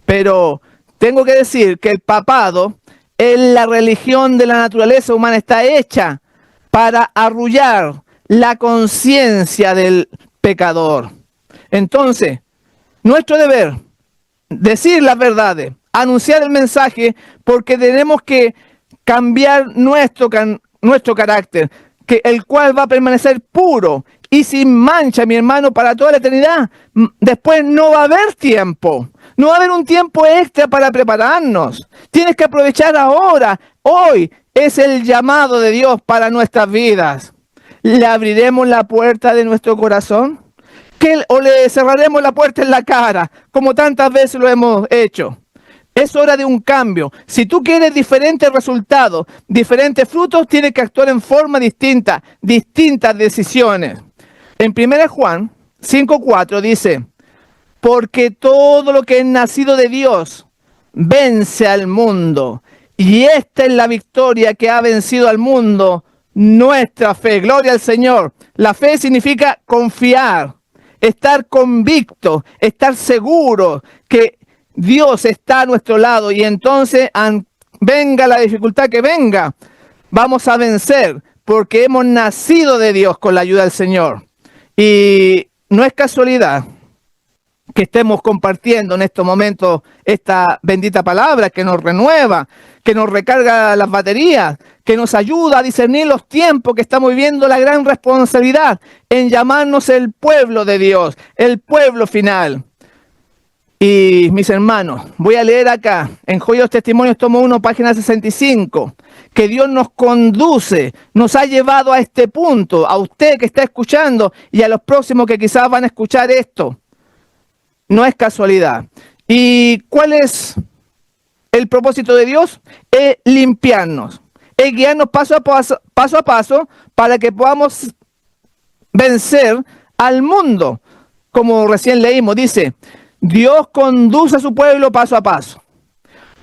Pero tengo que decir que el papado es la religión de la naturaleza humana. Está hecha para arrullar la conciencia del pecador. Entonces, nuestro deber, decir las verdades, anunciar el mensaje, porque tenemos que cambiar nuestro carácter, el cual va a permanecer puro y sin mancha, mi hermano, para toda la eternidad. Después no va a haber tiempo. No va a haber un tiempo extra para prepararnos. Tienes que aprovechar ahora. Hoy es el llamado de Dios para nuestras vidas. ¿Le abriremos la puerta de nuestro corazón? ¿O le cerraremos la puerta en la cara, como tantas veces lo hemos hecho? Es hora de un cambio. Si tú quieres diferentes resultados, diferentes frutos, tienes que actuar en forma distinta, distintas decisiones. En 1 Juan 5:4 dice, porque todo lo que es nacido de Dios vence al mundo. Y esta es la victoria que ha vencido al mundo, nuestra fe. Gloria al Señor. La fe significa confiar, estar convicto, estar seguro que Dios está a nuestro lado, y entonces venga la dificultad que venga, vamos a vencer porque hemos nacido de Dios con la ayuda del Señor. Y no es casualidad que estemos compartiendo en estos momentos esta bendita palabra que nos renueva, que nos recarga las baterías, que nos ayuda a discernir los tiempos que estamos viviendo, la gran responsabilidad en llamarnos el pueblo de Dios, el pueblo final. Y mis hermanos, voy a leer acá en Joya de los Testimonios, tomo 1, página 65, que Dios nos conduce, nos ha llevado a este punto, a usted que está escuchando y a los próximos que quizás van a escuchar esto. No es casualidad. ¿Y cuál es el propósito de Dios? Es limpiarnos, es guiarnos paso a paso para que podamos vencer al mundo. Como recién leímos, dice, Dios conduce a su pueblo paso a paso.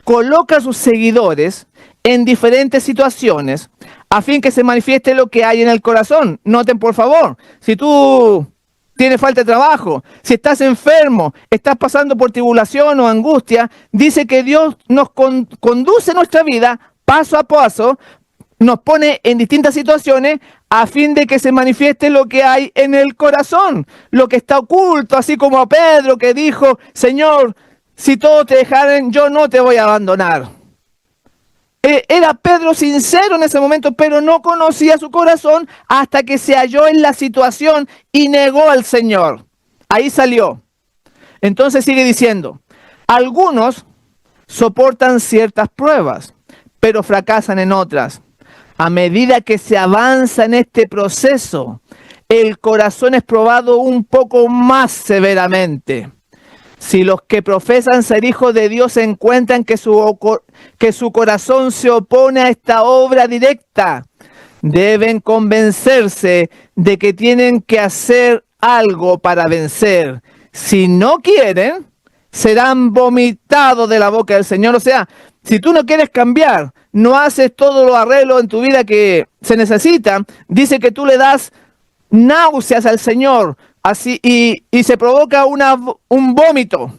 Coloca a sus seguidores en diferentes situaciones a fin que se manifieste lo que hay en el corazón. Noten, por favor, si tú tienes falta de trabajo, si estás enfermo, estás pasando por tribulación o angustia, dice que Dios nos conduce nuestra vida paso a paso, nos pone en distintas situaciones a fin de que se manifieste lo que hay en el corazón, lo que está oculto, así como a Pedro que dijo, Señor, si todos te dejaren, yo no te voy a abandonar. Era Pedro sincero en ese momento, pero no conocía su corazón hasta que se halló en la situación y negó al Señor. Ahí salió. Entonces sigue diciendo, algunos soportan ciertas pruebas, pero fracasan en otras. A medida que se avanza en este proceso, el corazón es probado un poco más severamente. Si los que profesan ser hijos de Dios encuentran que su corazón se opone a esta obra directa, deben convencerse de que tienen que hacer algo para vencer. Si no quieren, serán vomitados de la boca del Señor. O sea, si tú no quieres cambiar, no haces todos los arreglos en tu vida que se necesitan, dice que tú le das náuseas al Señor, así, y se provoca un vómito.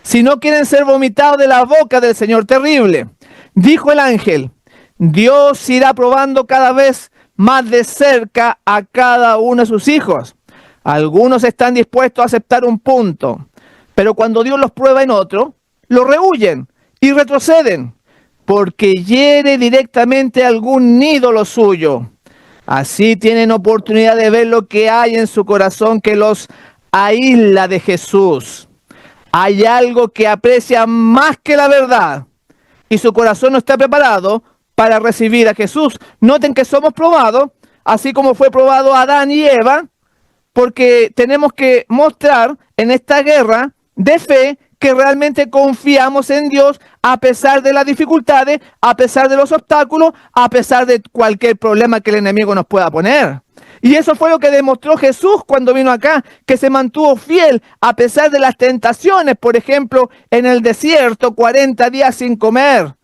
Si no quieren ser vomitados de la boca del Señor, terrible. Dijo el ángel, Dios irá probando cada vez más de cerca a cada uno de sus hijos. Algunos están dispuestos a aceptar un punto, pero cuando Dios los prueba en otro, lo rehuyen y retroceden, porque hiere directamente algún ídolo suyo. Así tienen oportunidad de ver lo que hay en su corazón que los aísla de Jesús. Hay algo que aprecia más que la verdad y su corazón no está preparado para recibir a Jesús. Noten que somos probados, así como fue probado Adán y Eva, porque tenemos que mostrar en esta guerra de fe que realmente confiamos en Dios a pesar de las dificultades, a pesar de los obstáculos, a pesar de cualquier problema que el enemigo nos pueda poner. Y eso fue lo que demostró Jesús cuando vino acá, que se mantuvo fiel a pesar de las tentaciones. Por ejemplo, en el desierto, 40 días sin comer.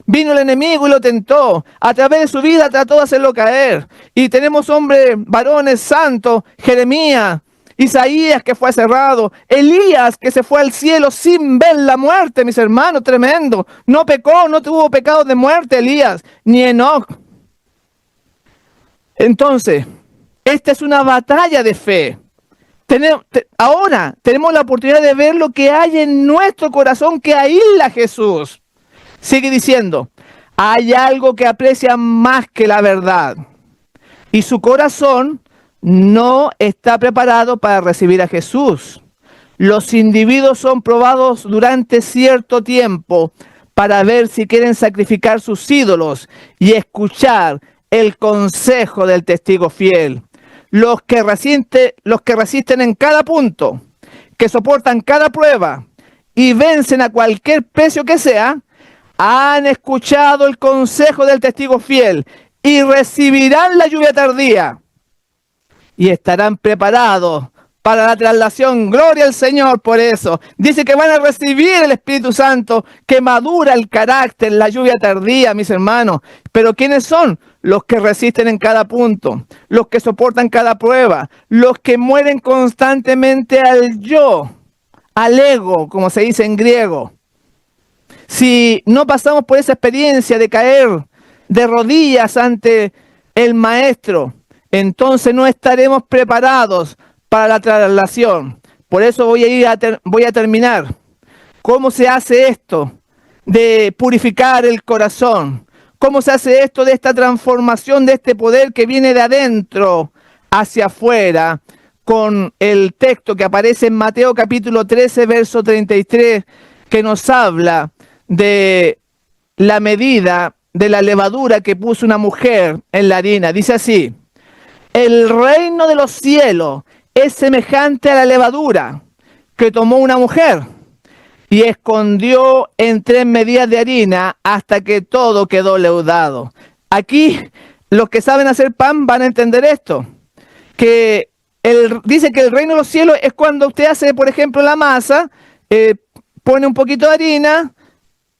Vino el enemigo y lo tentó. A través de su vida trató de hacerlo caer. Y tenemos hombres, varones santos, Jeremías, Isaías que fue cerrado, Elías que se fue al cielo sin ver la muerte, mis hermanos, tremendo. No pecó, no tuvo pecado de muerte Elías, ni Enoc. Entonces, esta es una batalla de fe. Ahora tenemos la oportunidad de ver lo que hay en nuestro corazón que aísla a Jesús. Sigue diciendo, hay algo que aprecia más que la verdad. Y su corazón no está preparado para recibir a Jesús. Los individuos son probados durante cierto tiempo para ver si quieren sacrificar sus ídolos y escuchar el consejo del testigo fiel. Los que resisten en cada punto, que soportan cada prueba y vencen a cualquier precio que sea, han escuchado el consejo del testigo fiel y recibirán la lluvia tardía y estarán preparados para la traslación. Gloria al Señor por eso. Dice que van a recibir el Espíritu Santo que madura el carácter, la lluvia tardía, mis hermanos. Pero ¿quiénes son? Los que resisten en cada punto, los que soportan cada prueba, los que mueren constantemente al yo, al ego, como se dice en griego. Si no pasamos por esa experiencia de caer de rodillas ante el Maestro, entonces no estaremos preparados para la traslación. Por eso voy a terminar. ¿Cómo se hace esto de purificar el corazón? ¿Cómo se hace esto de esta transformación, de este poder que viene de adentro hacia afuera? Con el texto que aparece en Mateo capítulo 13, verso 33, que nos habla de la medida de la levadura que puso una mujer en la harina. Dice así: el reino de los cielos es semejante a la levadura que tomó una mujer y escondió en 3 medidas de harina hasta que todo quedó leudado. Aquí los que saben hacer pan van a entender esto, que dice que el reino de los cielos es cuando usted hace, por ejemplo, la masa, pone un poquito de harina,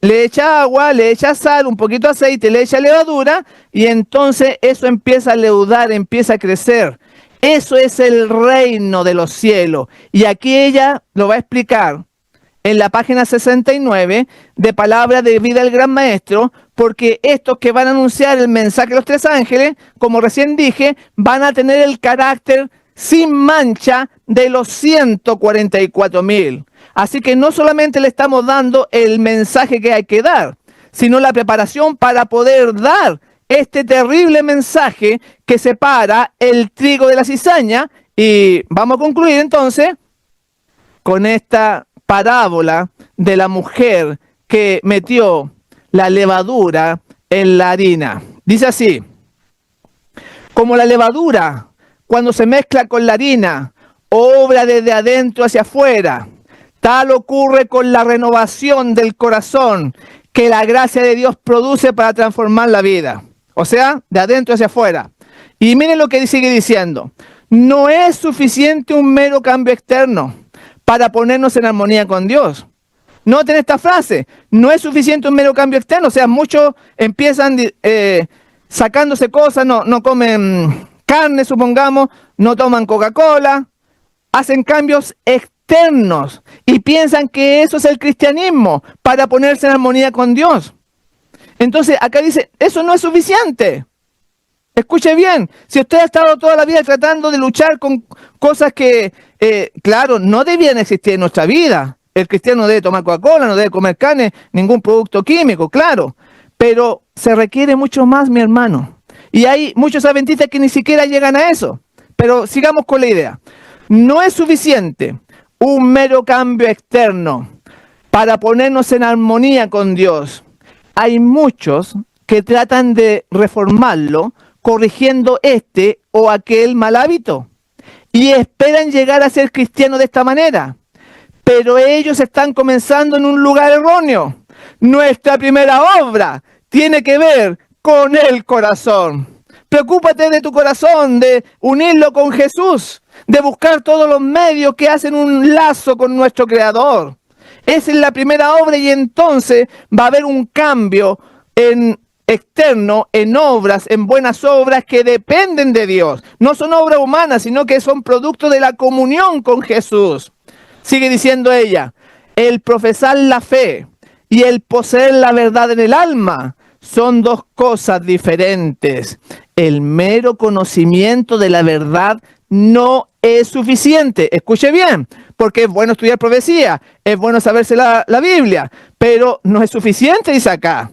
le echa agua, le echa sal, un poquito de aceite, le echa levadura y entonces eso empieza a leudar, empieza a crecer. Eso es el reino de los cielos. Y aquí ella lo va a explicar en la página 69 de Palabra de Vida del Gran Maestro, porque estos que van a anunciar el mensaje de los 3 ángeles, como recién dije, van a tener el carácter sin mancha de los 144,000. Así que no solamente le estamos dando el mensaje que hay que dar, sino la preparación para poder dar este terrible mensaje que separa el trigo de la cizaña. Y vamos a concluir entonces con esta parábola de la mujer que metió la levadura en la harina. Dice así: como la levadura, cuando se mezcla con la harina, obra desde adentro hacia afuera, tal ocurre con la renovación del corazón que la gracia de Dios produce para transformar la vida. O sea, de adentro hacia afuera. Y miren lo que sigue diciendo: no es suficiente un mero cambio externo para ponernos en armonía con Dios. Noten esta frase: no es suficiente un mero cambio externo. O sea, muchos empiezan sacándose cosas, no comen carne, supongamos, no toman Coca-Cola, hacen cambios externos y piensan que eso es el cristianismo para ponerse en armonía con Dios. Entonces acá dice, eso no es suficiente. Escuche bien, si usted ha estado toda la vida tratando de luchar con cosas que, claro, no debían existir en nuestra vida. El cristiano no debe tomar Coca-Cola, no debe comer carne, ningún producto químico, claro. Pero se requiere mucho más, mi hermano. Y hay muchos adventistas que ni siquiera llegan a eso. Pero sigamos con la idea. No es suficiente un mero cambio externo para ponernos en armonía con Dios. Hay muchos que tratan de reformarlo corrigiendo este o aquel mal hábito y esperan llegar a ser cristianos de esta manera, pero ellos están comenzando en un lugar erróneo. Nuestra primera obra tiene que ver con el corazón. Preocúpate de tu corazón, de unirlo con Jesús, de buscar todos los medios que hacen un lazo con nuestro Creador. Esa es la primera obra y entonces va a haber un cambio externo en obras, en buenas obras que dependen de Dios. No son obras humanas, sino que son producto de la comunión con Jesús. Sigue diciendo ella, el profesar la fe y el poseer la verdad en el alma son dos cosas diferentes. El mero conocimiento de la verdad no es suficiente. Escuche bien, porque es bueno estudiar profecía, es bueno saberse la Biblia, pero no es suficiente, dice acá.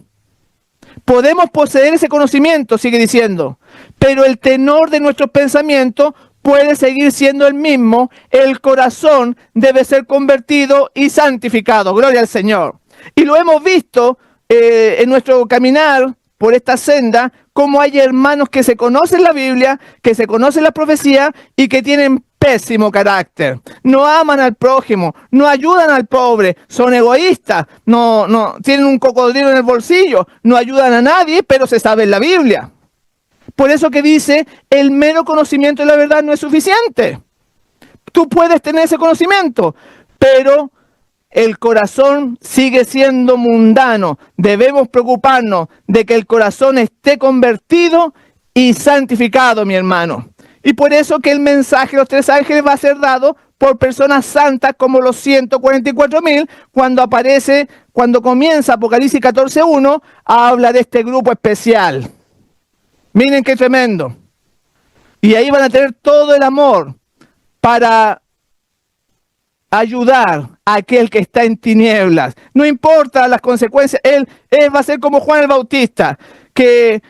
Podemos poseer ese conocimiento, sigue diciendo, pero el tenor de nuestros pensamientos puede seguir siendo el mismo. El corazón debe ser convertido y santificado. Gloria al Señor. Y lo hemos visto en nuestro caminar por esta senda, como hay hermanos que se conocen la Biblia, que se conocen la profecía y que tienen pésimo carácter. No aman al prójimo, no ayudan al pobre, son egoístas, no tienen un cocodrilo en el bolsillo, no ayudan a nadie, pero se sabe la Biblia. Por eso que dice, el mero conocimiento de la verdad no es suficiente. Tú puedes tener ese conocimiento, pero el corazón sigue siendo mundano. Debemos preocuparnos de que el corazón esté convertido y santificado, mi hermano. Y por eso que el mensaje de los 3 ángeles va a ser dado por personas santas como los 144.000, cuando comienza Apocalipsis 14:1, habla de este grupo especial. Miren qué tremendo. Y ahí van a tener todo el amor para ayudar a aquel que está en tinieblas. No importa las consecuencias. Él va a ser como Juan el Bautista, que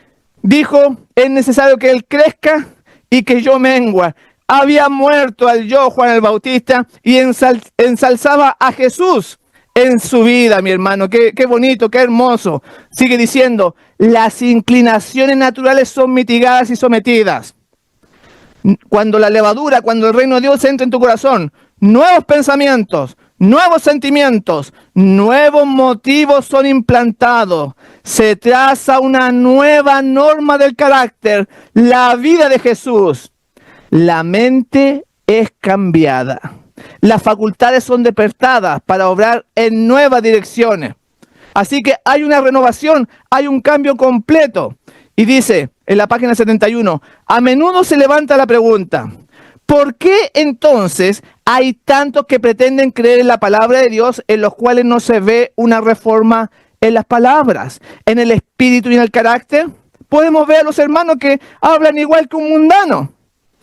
dijo, es necesario que él crezca y que yo mengua. Había muerto al yo, Juan el Bautista, y ensalzaba a Jesús en su vida, mi hermano. Qué bonito, qué hermoso. Sigue diciendo, las inclinaciones naturales son mitigadas y sometidas. Cuando la levadura, cuando el reino de Dios entra en tu corazón, nuevos pensamientos, nuevos sentimientos, nuevos motivos son implantados. Se traza una nueva norma del carácter, la vida de Jesús. La mente es cambiada. Las facultades son despertadas para obrar en nuevas direcciones. Así que hay una renovación, hay un cambio completo. Y dice en la página 71, a menudo se levanta la pregunta, ¿por qué entonces hay tantos que pretenden creer en la palabra de Dios en los cuales no se ve una reforma en las palabras, en el espíritu y en el carácter? Podemos ver a los hermanos que hablan igual que un mundano.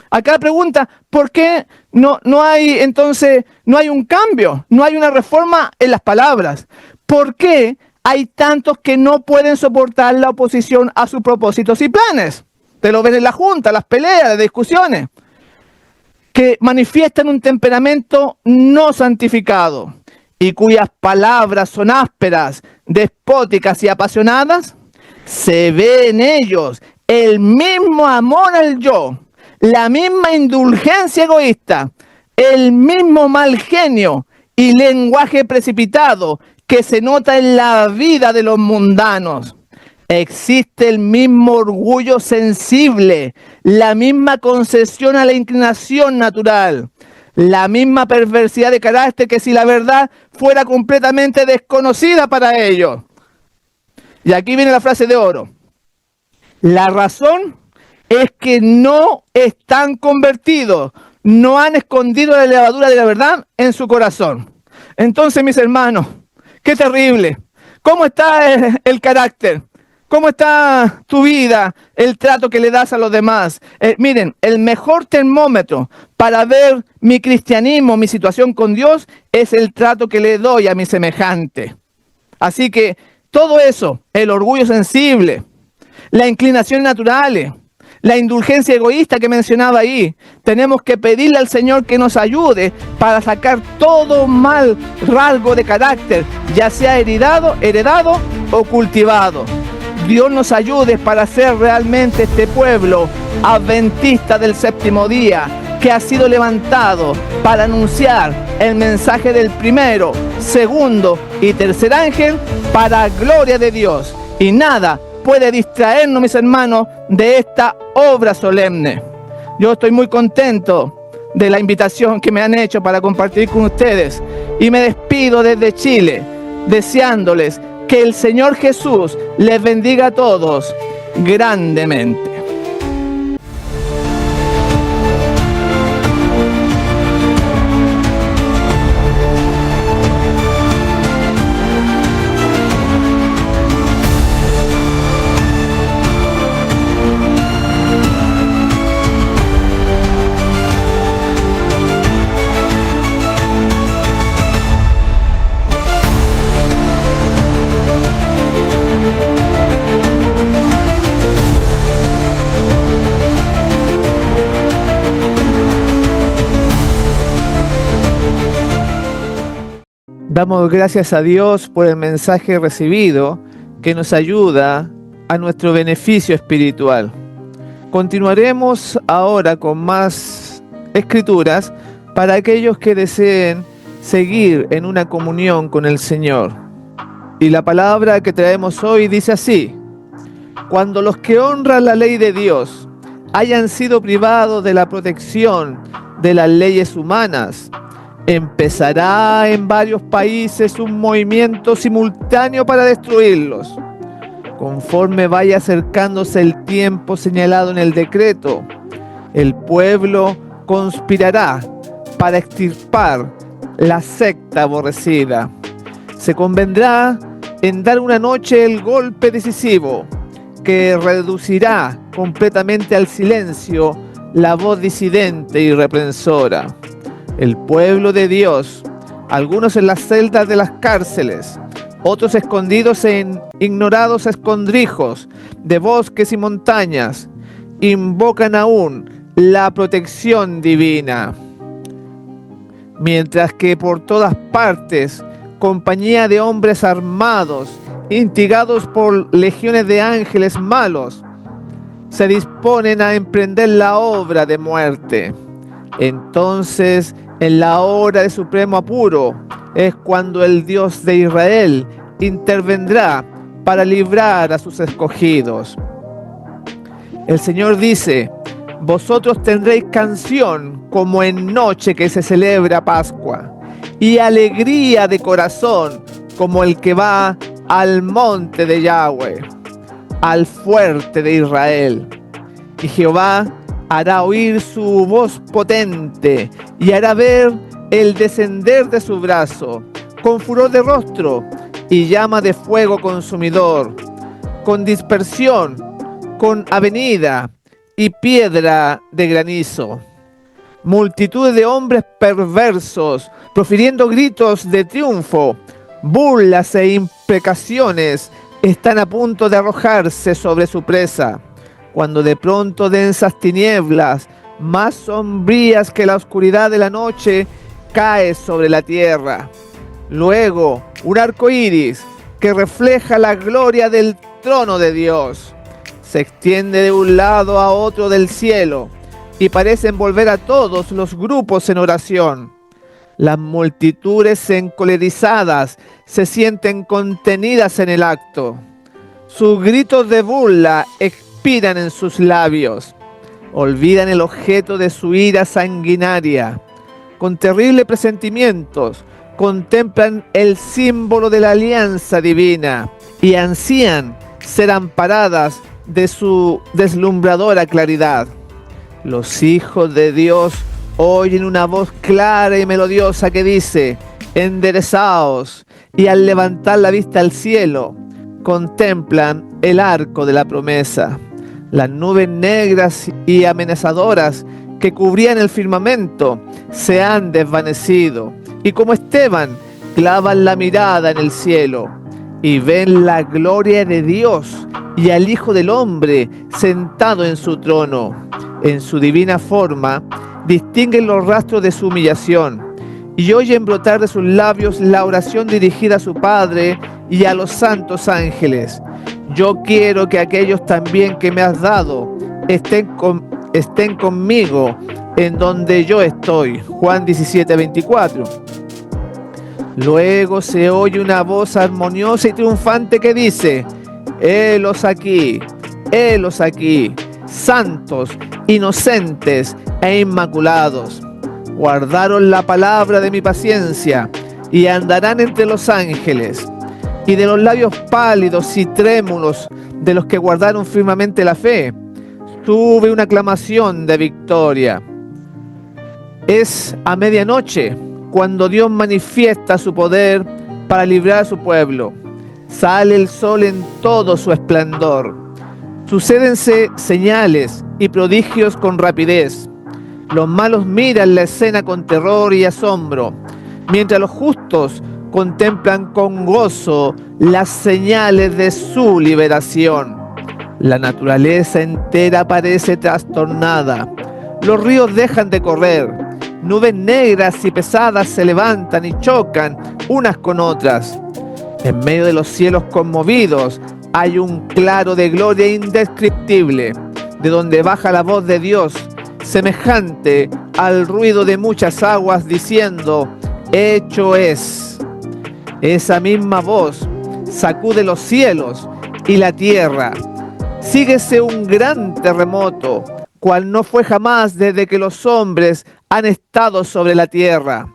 Acá pregunta, ¿por qué no hay un cambio? No hay una reforma en las palabras. ¿Por qué hay tantos que no pueden soportar la oposición a sus propósitos y planes? Te lo ven en la junta, las peleas, las discusiones, que manifiestan un temperamento no santificado y cuyas palabras son ásperas, despóticas y apasionadas. Se ve en ellos el mismo amor al yo, la misma indulgencia egoísta, el mismo mal genio y lenguaje precipitado que se nota en la vida de los mundanos. Existe el mismo orgullo sensible, la misma concesión a la inclinación natural, la misma perversidad de carácter que si la verdad fuera completamente desconocida para ellos. Y aquí viene la frase de oro. La razón es que no están convertidos, no han escondido la levadura de la verdad en su corazón. Entonces, mis hermanos, qué terrible. ¿Cómo está el carácter? ¿Cómo está tu vida? El trato que le das a los demás. Miren, el mejor termómetro para ver mi cristianismo, mi situación con Dios, es el trato que le doy a mi semejante. Así que todo eso, el orgullo sensible, las inclinaciones naturales, la indulgencia egoísta que mencionaba ahí, tenemos que pedirle al Señor que nos ayude para sacar todo mal rasgo de carácter, ya sea heredado o cultivado. Dios nos ayude para ser realmente este pueblo adventista del séptimo día, que ha sido levantado para anunciar el mensaje del primero, segundo y tercer ángel para gloria de Dios. Y nada puede distraernos, mis hermanos, de esta obra solemne. Yo estoy muy contento de la invitación que me han hecho para compartir con ustedes y me despido desde Chile, deseándoles que el Señor Jesús les bendiga a todos grandemente. Damos gracias a Dios por el mensaje recibido que nos ayuda a nuestro beneficio espiritual. Continuaremos ahora con más escrituras para aquellos que deseen seguir en una comunión con el Señor. Y la palabra que traemos hoy dice así: cuando los que honran la ley de Dios hayan sido privados de la protección de las leyes humanas, empezará en varios países un movimiento simultáneo para destruirlos. Conforme vaya acercándose el tiempo señalado en el decreto, el pueblo conspirará para extirpar la secta aborrecida. Se convendrá en dar una noche el golpe decisivo que reducirá completamente al silencio la voz disidente y reprensora. El pueblo de Dios, algunos en las celdas de las cárceles, otros escondidos en ignorados escondrijos de bosques y montañas, invocan aún la protección divina. Mientras que por todas partes, compañía de hombres armados, instigados por legiones de ángeles malos, se disponen a emprender la obra de muerte. Entonces, en la hora de supremo apuro, es cuando el Dios de Israel intervendrá para librar a sus escogidos. El Señor dice: vosotros tendréis canción como en noche que se celebra Pascua, y alegría de corazón como el que va al monte de Yahweh, al fuerte de Israel. Y Jehová hará oír su voz potente y hará ver el descender de su brazo, con furor de rostro y llama de fuego consumidor, con dispersión, con avenida y piedra de granizo. Multitud de hombres perversos, profiriendo gritos de triunfo, burlas e imprecaciones, están a punto de arrojarse sobre su presa, cuando de pronto densas tinieblas, más sombrías que la oscuridad de la noche, cae sobre la tierra. Luego, un arco iris que refleja la gloria del trono de Dios se extiende de un lado a otro del cielo y parece envolver a todos los grupos en oración. Las multitudes encolerizadas se sienten contenidas en el acto. Sus gritos de burla expiran en sus labios. Olvidan el objeto de su ira sanguinaria. Con terribles presentimientos, contemplan el símbolo de la alianza divina y ansían ser amparadas de su deslumbradora claridad. Los hijos de Dios oyen una voz clara y melodiosa que dice: enderezaos, y al levantar la vista al cielo, contemplan el arco de la promesa. Las nubes negras y amenazadoras que cubrían el firmamento se han desvanecido, y como Esteban, clavan la mirada en el cielo y ven la gloria de Dios y al Hijo del Hombre sentado en su trono. En su divina forma distinguen los rastros de su humillación y oyen brotar de sus labios la oración dirigida a su Padre y a los santos ángeles. Yo quiero que aquellos también que me has dado estén conmigo en donde yo estoy. Juan 17:24. Luego se oye una voz armoniosa y triunfante que dice: helos aquí, santos, inocentes e inmaculados. Guardaron la palabra de mi paciencia y andarán entre los ángeles. Y de los labios pálidos y trémulos de los que guardaron firmemente la fe, sube una aclamación de victoria. Es a medianoche cuando Dios manifiesta su poder para librar a su pueblo. Sale el sol en todo su esplendor. Sucédense señales y prodigios con rapidez. Los malos miran la escena con terror y asombro, mientras los justos contemplan con gozo las señales de su liberación. La naturaleza entera parece trastornada. Los ríos dejan de correr Nubes negras y pesadas se levantan y chocan unas con otras. En medio de los cielos conmovidos hay un claro de gloria indescriptible, de donde baja la voz de Dios, semejante al ruido de muchas aguas, diciendo: hecho es. Esa misma voz sacude los cielos y la tierra. Síguese un gran terremoto, cual no fue jamás desde que los hombres han estado sobre la tierra.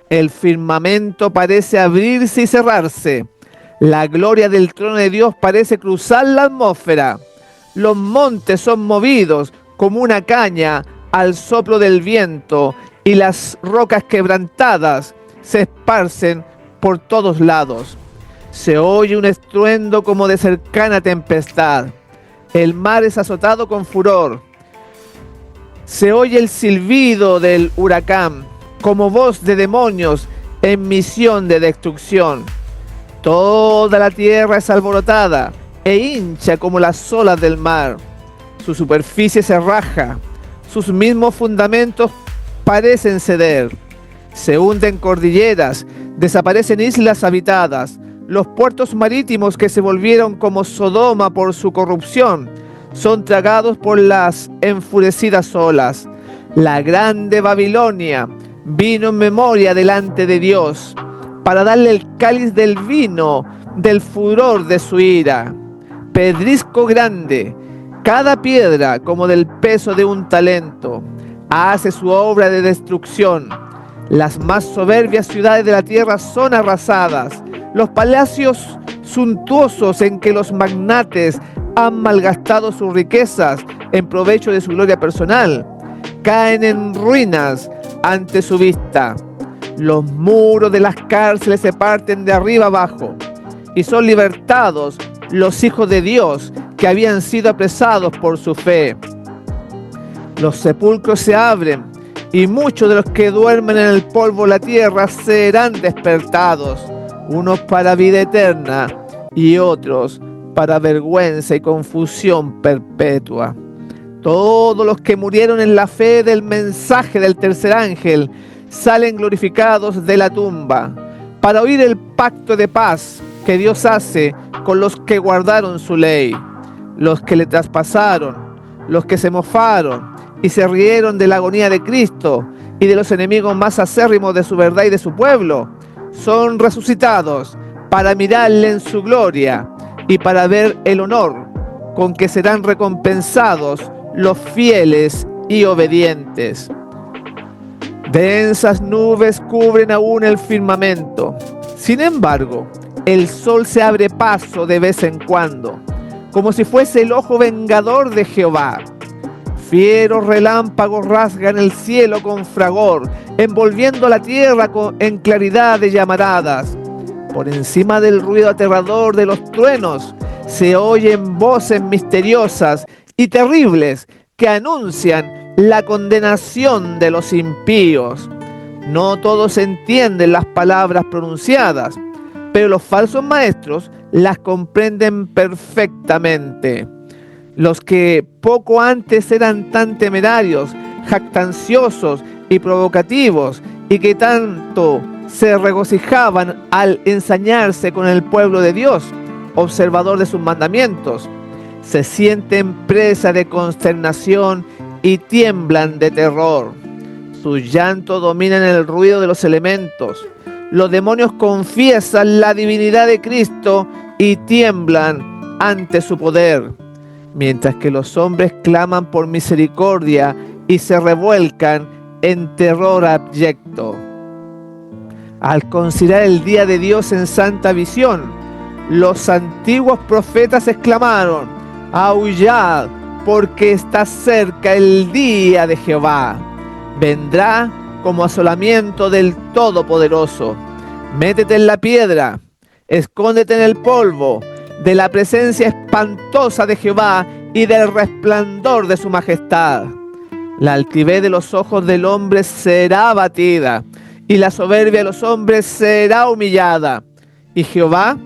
El firmamento parece abrirse y cerrarse. La gloria del trono de Dios parece cruzar la atmósfera. Los montes son movidos como una caña al soplo del viento, y las rocas quebrantadas se esparcen por todos lados. Se oye un estruendo como de cercana tempestad. El mar es azotado con furor. Se oye el silbido del huracán, como voz de demonios en misión de destrucción. Toda la tierra es alborotada e hincha como las olas del mar. Su superficie se raja, sus mismos fundamentos parecen ceder. Se hunden cordilleras, desaparecen islas habitadas. Los puertos marítimos que se volvieron como Sodoma por su corrupción son tragados por las enfurecidas olas. La grande Babilonia vino en memoria delante de Dios para darle el cáliz del vino del furor de su ira. Pedrisco grande, cada piedra como del peso de un talento, hace su obra de destrucción. Las más soberbias ciudades de la tierra son arrasadas. Los palacios suntuosos en que los magnates han malgastado sus riquezas en provecho de su gloria personal caen en ruinas ante su vista. Los muros de las cárceles se parten de arriba abajo y son libertados los hijos de Dios que habían sido apresados por su fe. Los sepulcros se abren y muchos de los que duermen en el polvo de la tierra serán despertados, unos para vida eterna y otros para vergüenza y confusión perpetua. Todos los que murieron en la fe del mensaje del tercer ángel salen glorificados de la tumba para oír el pacto de paz que Dios hace con los que guardaron su ley, los que le traspasaron, los que se mofaron y se rieron de la agonía de Cristo y de los enemigos más acérrimos de su verdad y de su pueblo, son resucitados para mirarle en su gloria y para ver el honor con que serán recompensados los fieles y obedientes. Densas nubes cubren aún el firmamento. Sin embargo, el sol se abre paso de vez en cuando, como si fuese el ojo vengador de Jehová. Fieros relámpagos rasgan el cielo con fragor, envolviendo la tierra en claridad de llamaradas. Por encima del ruido aterrador de los truenos, se oyen voces misteriosas y terribles que anuncian la condenación de los impíos. No todos entienden las palabras pronunciadas, pero los falsos maestros las comprenden perfectamente. Los que poco antes eran tan temerarios, jactanciosos y provocativos, y que tanto se regocijaban al ensañarse con el pueblo de Dios, observador de sus mandamientos, se sienten presa de consternación y tiemblan de terror. Su llanto domina en el ruido de los elementos. Los demonios confiesan la divinidad de Cristo y tiemblan ante su poder, mientras que los hombres claman por misericordia y se revuelcan en terror abyecto. Al considerar el día de Dios en santa visión, los antiguos profetas exclamaron: aullad, porque está cerca el día de Jehová. Vendrá como asolamiento del Todopoderoso. Métete en la piedra, escóndete en el polvo, de la presencia espantosa de Jehová y del resplandor de su majestad. La altivez de los ojos del hombre será abatida, y la soberbia de los hombres será humillada. Y Jehová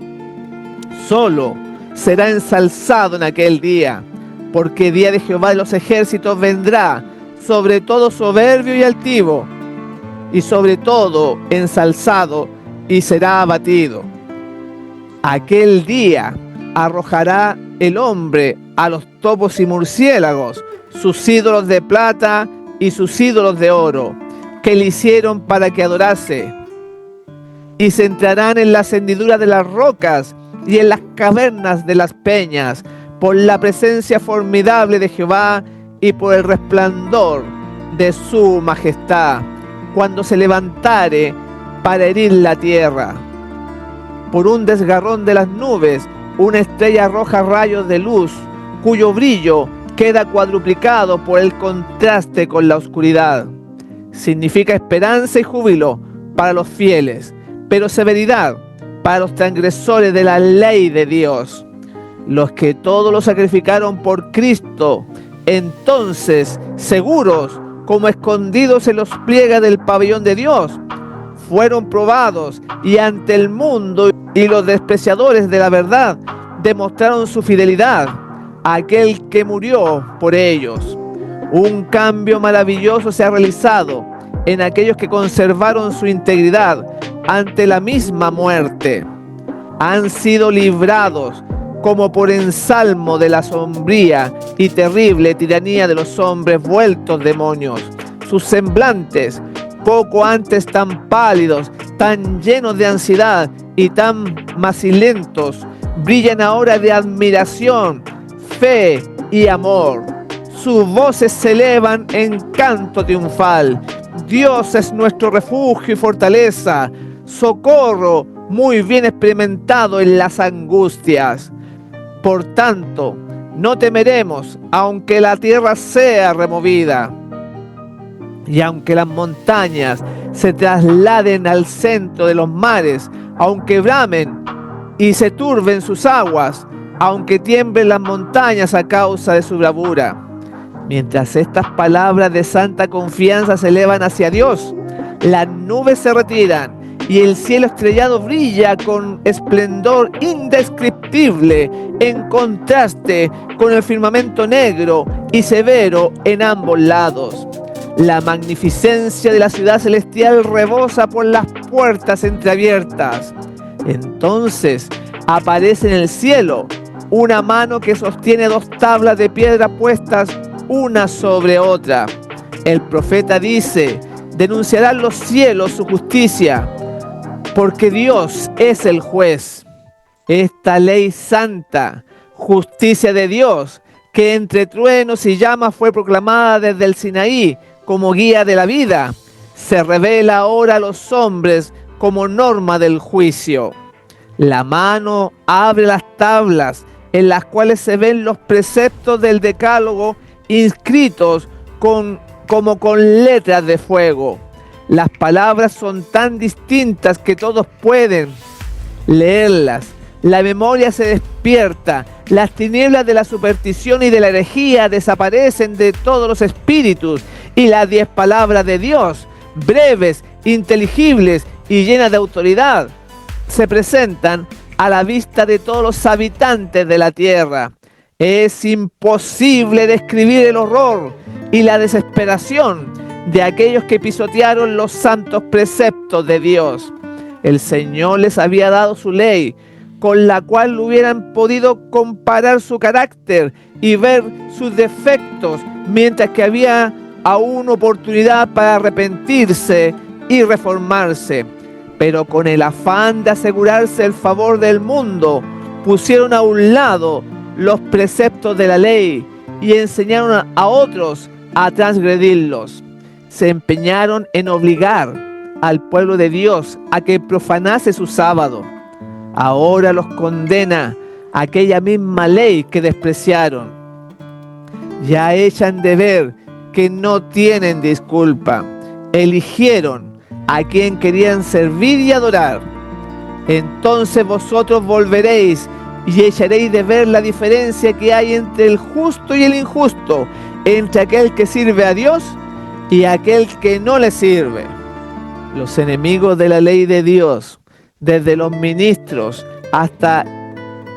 solo será ensalzado en aquel día, porque día de Jehová de los ejércitos vendrá sobre todo soberbio y altivo, y sobre todo ensalzado y será abatido. Aquel día arrojará el hombre a los topos y murciélagos, sus ídolos de plata y sus ídolos de oro, que le hicieron para que adorase, y se entrarán en las hendiduras de las rocas y en las cavernas de las peñas, por la presencia formidable de Jehová y por el resplandor de su majestad, cuando se levantare para herir la tierra. Por un desgarrón de las nubes, una estrella arroja rayos de luz, cuyo brillo queda cuadruplicado por el contraste con la oscuridad. Significa esperanza y júbilo para los fieles, pero severidad para los transgresores de la ley de Dios. Los que todos lo sacrificaron por Cristo, entonces, seguros como escondidos en los pliegues del pabellón de Dios, fueron probados y ante el mundo y los despreciadores de la verdad demostraron su fidelidad a aquel que murió por ellos. Un cambio maravilloso se ha realizado en aquellos que conservaron su integridad ante la misma muerte. Han sido librados como por ensalmo de la sombría y terrible tiranía de los hombres vueltos demonios. Sus semblantes, poco antes tan pálidos, tan llenos de ansiedad y tan macilentos, brillan ahora de admiración, fe y amor. Sus voces se elevan en canto triunfal. Dios es nuestro refugio y fortaleza, socorro muy bien experimentado en las angustias. Por tanto, no temeremos, aunque la tierra sea removida, y aunque las montañas se trasladen al centro de los mares, aunque bramen y se turben sus aguas, aunque tiemblen las montañas a causa de su bravura. Mientras estas palabras de santa confianza se elevan hacia Dios, las nubes se retiran y el cielo estrellado brilla con esplendor indescriptible en contraste con el firmamento negro y severo en ambos lados. La magnificencia de la ciudad celestial rebosa por las puertas entreabiertas. Entonces aparece en el cielo una mano que sostiene dos tablas de piedra puestas una sobre otra. El profeta dice: denunciarán los cielos su justicia, porque Dios es el juez. Esta ley santa, justicia de Dios, que entre truenos y llamas fue proclamada desde el Sinaí como guía de la vida, se revela ahora a los hombres como norma del juicio. La mano abre las tablas en las cuales se ven los preceptos del decálogo inscritos como con letras de fuego. Las palabras son tan distintas que todos pueden leerlas. La memoria se despierta, las tinieblas de la superstición y de la herejía desaparecen de todos los espíritus, y las 10 palabras de Dios, breves, inteligibles y llenas de autoridad, se presentan a la vista de todos los habitantes de la tierra. Es imposible describir el horror y la desesperación de aquellos que pisotearon los santos preceptos de Dios. El Señor les había dado su ley, con la cual hubieran podido comparar su carácter y ver sus defectos, mientras que había aún oportunidad para arrepentirse y reformarse. Pero con el afán de asegurarse el favor del mundo, pusieron a un lado los preceptos de la ley y enseñaron a otros a transgredirlos. Se empeñaron en obligar al pueblo de Dios a que profanase su sábado. Ahora los condena aquella misma ley que despreciaron. Ya echan de ver que no tienen disculpa. Eligieron a quien querían servir y adorar. Entonces vosotros volveréis y echaréis de ver la diferencia que hay entre el justo y el injusto, entre aquel que sirve a Dios y aquel que no le sirve. Los enemigos de la ley de Dios, desde los ministros hasta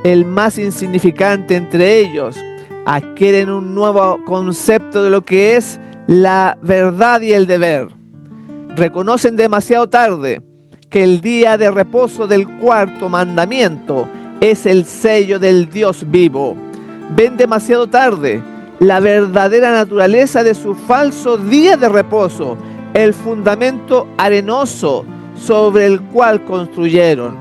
el más insignificante entre ellos, adquieren un nuevo concepto de lo que es la verdad y el deber. reconocen demasiado tarde que el día de reposo del cuarto mandamiento es el sello del Dios vivo. Ven demasiado tarde la verdadera naturaleza de su falso día de reposo, el fundamento arenoso sobre el cual construyeron.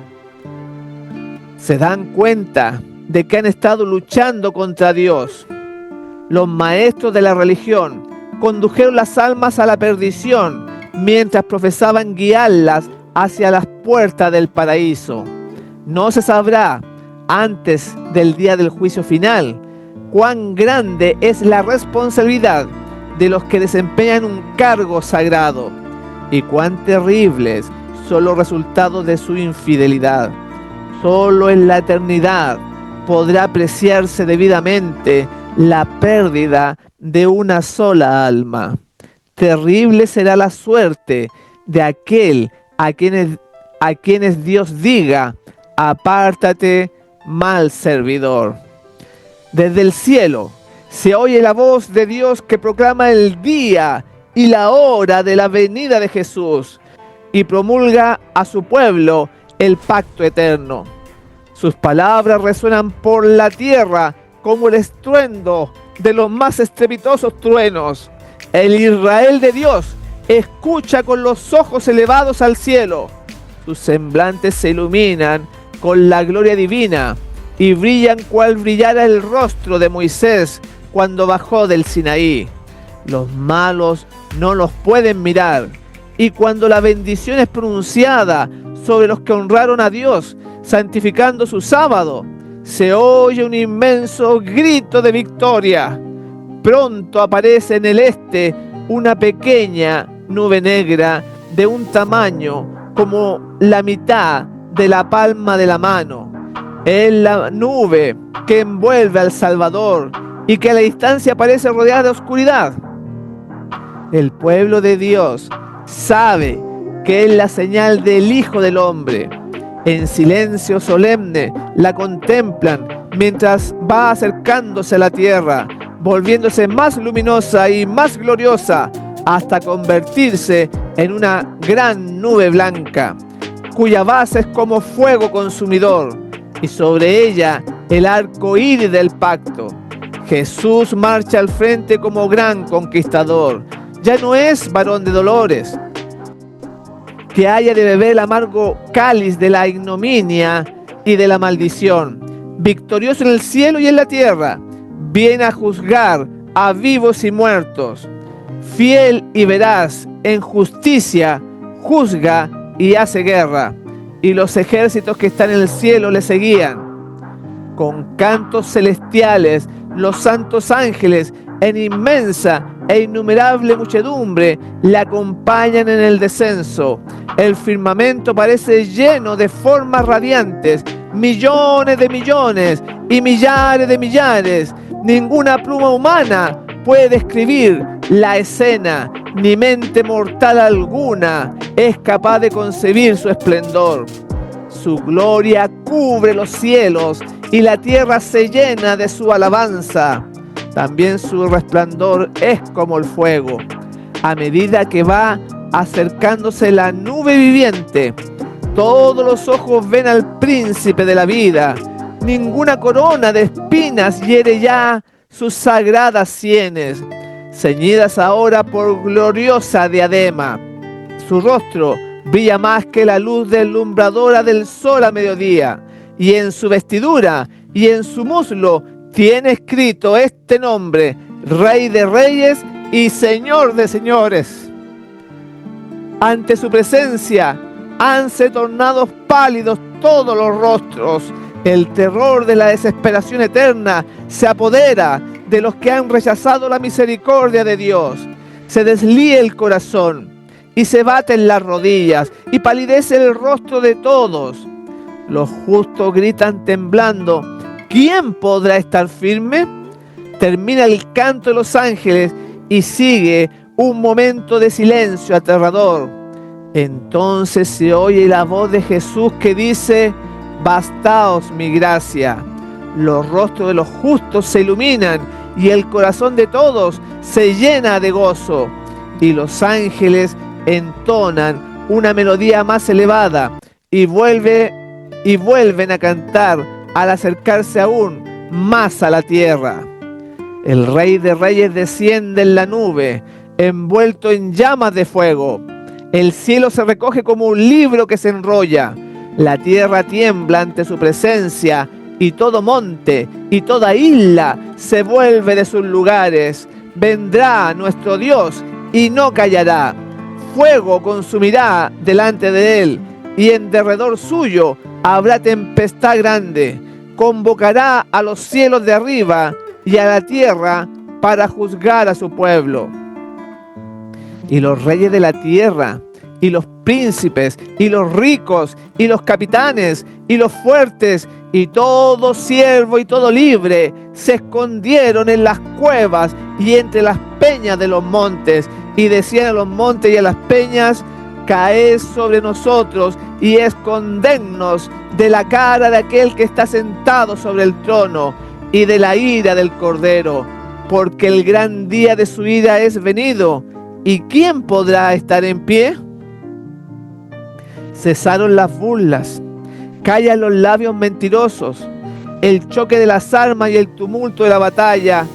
Se dan cuenta de que han estado luchando contra Dios. Los maestros de la religión condujeron las almas a la perdición mientras profesaban guiarlas hacia las puertas del paraíso. No se sabrá antes del día del juicio final cuán grande es la responsabilidad de los que desempeñan un cargo sagrado y cuán terribles son los resultados de su infidelidad. Solo en la eternidad podrá apreciarse debidamente la pérdida de una sola alma. Terrible será la suerte de aquel a quienes Dios diga: apártate, mal servidor. Desde el cielo se oye la voz de Dios que proclama el día y la hora de la venida de Jesús y promulga a su pueblo el pacto eterno. Sus palabras resuenan por la tierra como el estruendo de los más estrepitosos truenos. El Israel de Dios escucha con los ojos elevados al cielo. Sus semblantes se iluminan con la gloria divina y brillan cual brillara el rostro de Moisés cuando bajó del Sinaí. Los malos no los pueden mirar, y cuando la bendición es pronunciada sobre los que honraron a Dios, santificando su sábado, se oye un inmenso grito de victoria. Pronto aparece en el este una pequeña nube negra de un tamaño como la mitad de la palma de la mano. Es la nube que envuelve al Salvador y que a la distancia parece rodeada de oscuridad. El pueblo de Dios sabe que es la señal del Hijo del Hombre. En silencio solemne la contemplan mientras va acercándose a la tierra, volviéndose más luminosa y más gloriosa hasta convertirse en una gran nube blanca, cuya base es como fuego consumidor, y sobre ella el arco iris del pacto. Jesús marcha al frente como gran conquistador. Ya no es varón de dolores, que haya de beber el amargo cáliz de la ignominia y de la maldición. Victorioso en el cielo y en la tierra, viene a juzgar a vivos y muertos. Fiel y veraz en justicia, juzga y hace guerra, y los ejércitos que están en el cielo le seguían. Con cantos celestiales, los santos ángeles en inmensa e innumerable muchedumbre le acompañan en el descenso. El firmamento parece lleno de formas radiantes, millones de millones y millares de millares. Ninguna pluma humana puede describir la escena, ni mente mortal alguna es capaz de concebir su esplendor. Su gloria cubre los cielos y la tierra se llena de su alabanza. También su resplandor es como el fuego. A medida que va acercándose la nube viviente, todos los ojos ven al príncipe de la vida. Ninguna corona de espinas hiere ya sus sagradas sienes, ceñidas ahora por gloriosa diadema. Su rostro brilla más que la luz deslumbradora del sol a mediodía, y en su vestidura y en su muslo tiene escrito este nombre: Rey de Reyes y Señor de Señores. Ante su presencia hanse tornado pálidos todos los rostros. El terror de la desesperación eterna se apodera de los que han rechazado la misericordia de Dios. Se deslía el corazón y se baten las rodillas y palidece el rostro de todos. Los justos gritan temblando: ¿quién podrá estar firme? Termina el canto de los ángeles y sigue un momento de silencio aterrador. Entonces se oye la voz de Jesús que dice: bastaos mi gracia. Los rostros de los justos se iluminan y el corazón de todos se llena de gozo. Y los ángeles entonan una melodía más elevada y vuelven a cantar al acercarse aún más a la tierra. El Rey de Reyes desciende en la nube, envuelto en llamas de fuego. El cielo se recoge como un libro que se enrolla. La tierra tiembla ante su presencia, y todo monte y toda isla se vuelve de sus lugares. Vendrá nuestro Dios y no callará. Fuego consumirá delante de él, y en derredor suyo habrá tempestad grande. Convocará a los cielos de arriba y a la tierra para juzgar a su pueblo. Y los reyes de la tierra, y los príncipes, y los ricos, y los capitanes, y los fuertes, y todo siervo y todo libre, se escondieron en las cuevas y entre las peñas de los montes, y decían a los montes y a las peñas: caed sobre nosotros y escondednos de la cara de aquel que está sentado sobre el trono y de la ira del Cordero, porque el gran día de su ira es venido, ¿y quién podrá estar en pie? Cesaron las burlas, callan los labios mentirosos, el choque de las armas y el tumulto de la batalla,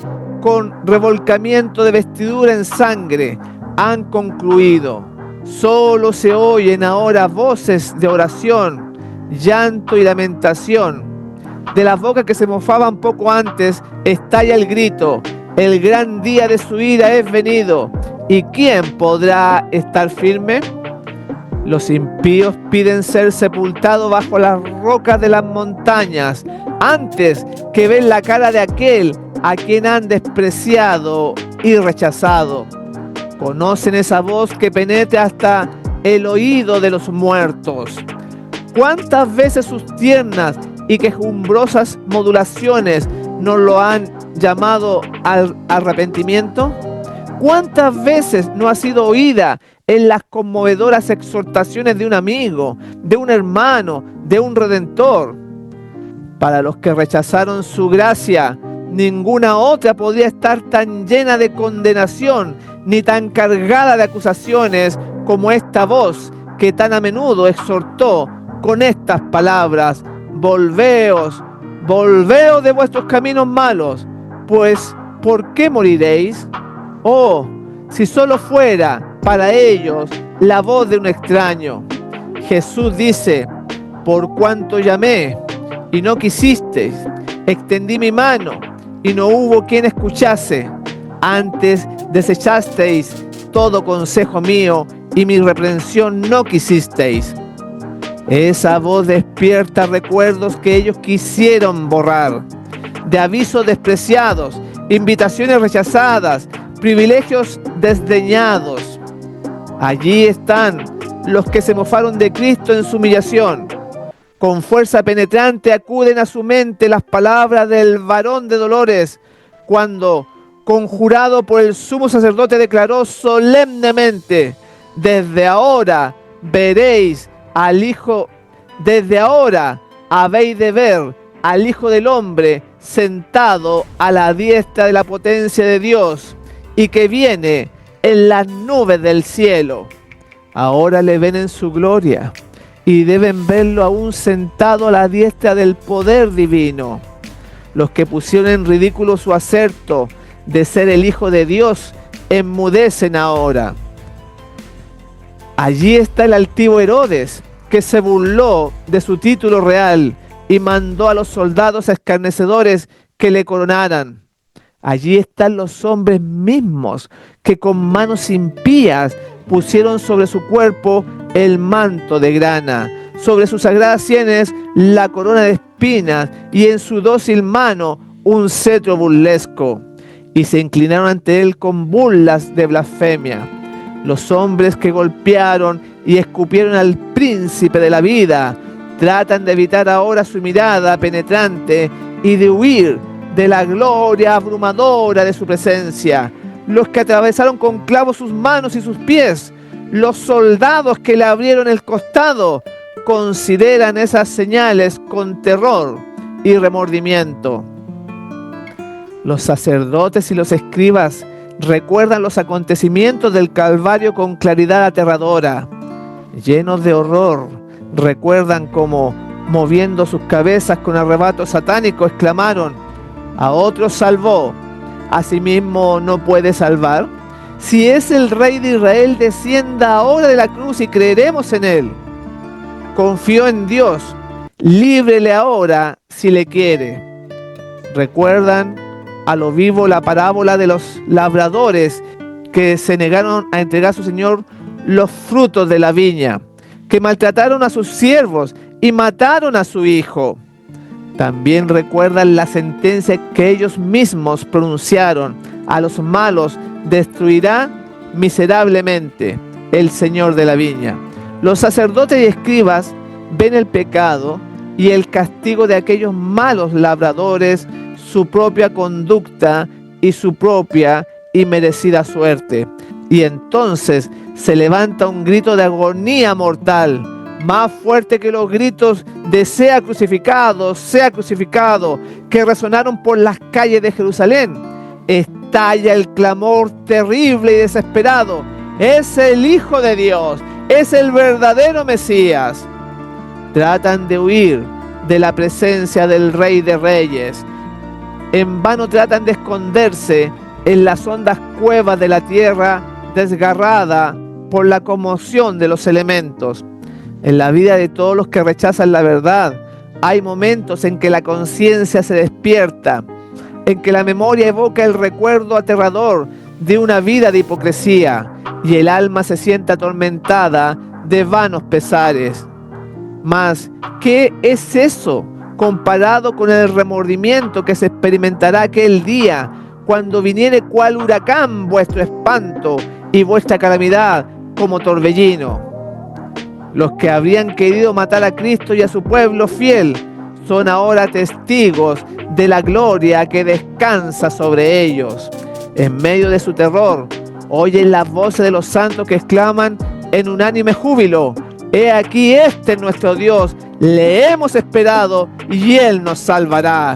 con revolcamiento de vestidura en sangre, han concluido. Solo se oyen ahora voces de oración, llanto y lamentación. De las bocas que se mofaban poco antes, estalla el grito: el gran día de su ira es venido, ¿y quién podrá estar firme? Los impíos piden ser sepultados bajo las rocas de las montañas, antes que ver la cara de aquel a quien han despreciado y rechazado. Conocen esa voz que penetra hasta el oído de los muertos. ¿Cuántas veces sus tiernas y quejumbrosas modulaciones nos lo han llamado al arrepentimiento? ¿Cuántas veces no ha sido oída en las conmovedoras exhortaciones de un amigo, de un hermano, de un redentor? Para los que rechazaron su gracia, ninguna otra podría estar tan llena de condenación ni tan cargada de acusaciones como esta voz que tan a menudo exhortó con estas palabras: volveos, volveos de vuestros caminos malos, pues ¿por qué moriréis? Oh, si solo fuera para ellos la voz de un extraño. Jesús dice: por cuanto llamé y no quisisteis, extendí mi mano y no hubo quien escuchase. Antes desechasteis todo consejo mío y mi reprensión no quisisteis. Esa voz despierta recuerdos que ellos quisieron borrar, de avisos despreciados, invitaciones rechazadas, privilegios desdeñados. Allí están los que se mofaron de Cristo en su humillación. Con fuerza penetrante acuden a su mente las palabras del varón de dolores, cuando, conjurado por el sumo sacerdote, declaró solemnemente: desde ahora veréis al Hijo, desde ahora habéis de ver al Hijo del Hombre sentado a la diestra de la potencia de Dios, y que viene en las nubes del cielo. Ahora le ven en su gloria, y deben verlo aún sentado a la diestra del poder divino. Los que pusieron en ridículo su acerto de ser el Hijo de Dios, enmudecen ahora. Allí está el altivo Herodes, que se burló de su título real y mandó a los soldados escarnecedores que le coronaran. Allí están los hombres mismos que con manos impías pusieron sobre su cuerpo el manto de grana, sobre sus sagradas sienes la corona de espinas y en su dócil mano un cetro burlesco. Y se inclinaron ante él con burlas de blasfemia. Los hombres que golpearon y escupieron al príncipe de la vida tratan de evitar ahora su mirada penetrante y de huir de la gloria abrumadora de su presencia. Los que atravesaron con clavos sus manos y sus pies, los soldados que le abrieron el costado, consideran esas señales con terror y remordimiento. Los sacerdotes y los escribas recuerdan los acontecimientos del Calvario con claridad aterradora. Llenos de horror, recuerdan cómo, moviendo sus cabezas con arrebato satánico, exclamaron: a otros salvó, ¿a sí mismo no puede salvar? Si es el Rey de Israel, descienda ahora de la cruz y creeremos en él. Confió en Dios, líbrele ahora si le quiere. Recuerdan a lo vivo la parábola de los labradores que se negaron a entregar a su Señor los frutos de la viña, que maltrataron a sus siervos y mataron a su hijo. También recuerdan la sentencia que ellos mismos pronunciaron: a los malos destruirá miserablemente el Señor de la viña. Los sacerdotes y escribas ven el pecado y el castigo de aquellos malos labradores, su propia conducta y su propia y merecida suerte. Y entonces se levanta un grito de agonía mortal, más fuerte que los gritos de sea crucificado, que resonaron por las calles de Jerusalén. Estalla el clamor terrible y desesperado: es el Hijo de Dios, es el verdadero Mesías. Tratan de huir de la presencia del Rey de Reyes. En vano tratan de esconderse en las hondas cuevas de la tierra desgarrada por la conmoción de los elementos. En la vida de todos los que rechazan la verdad, hay momentos en que la conciencia se despierta, en que la memoria evoca el recuerdo aterrador de una vida de hipocresía y el alma se siente atormentada de vanos pesares. Mas, ¿qué es eso comparado con el remordimiento que se experimentará aquel día cuando viniere cual huracán vuestro espanto y vuestra calamidad como torbellino? Los que habrían querido matar a Cristo y a su pueblo fiel son ahora testigos de la gloria que descansa sobre ellos. En medio de su terror, oyen las voces de los santos que exclaman en unánime júbilo: he aquí, este es nuestro Dios, le hemos esperado y Él nos salvará.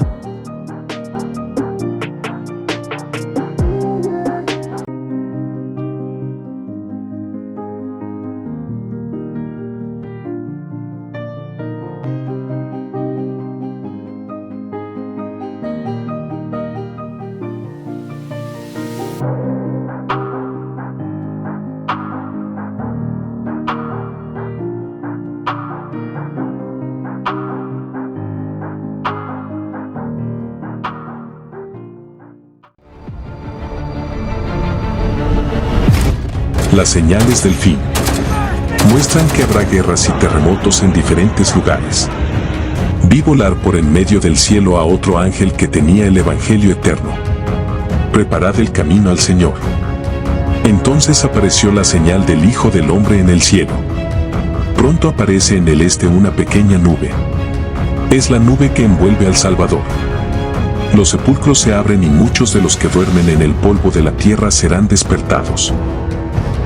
Las señales del fin muestran que habrá guerras y terremotos en diferentes lugares. Vi volar por en medio del cielo a otro ángel que tenía el Evangelio eterno. Preparad el camino al Señor. Entonces apareció la señal del Hijo del Hombre en el cielo. Pronto aparece en el este una pequeña nube. Es la nube que envuelve al Salvador. Los sepulcros se abren y muchos de los que duermen en el polvo de la tierra serán despertados.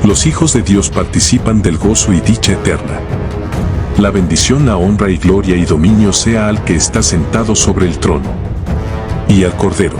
Los hijos de Dios participan del gozo y dicha eterna. La bendición, la honra y gloria y dominio sea al que está sentado sobre el trono y al Cordero.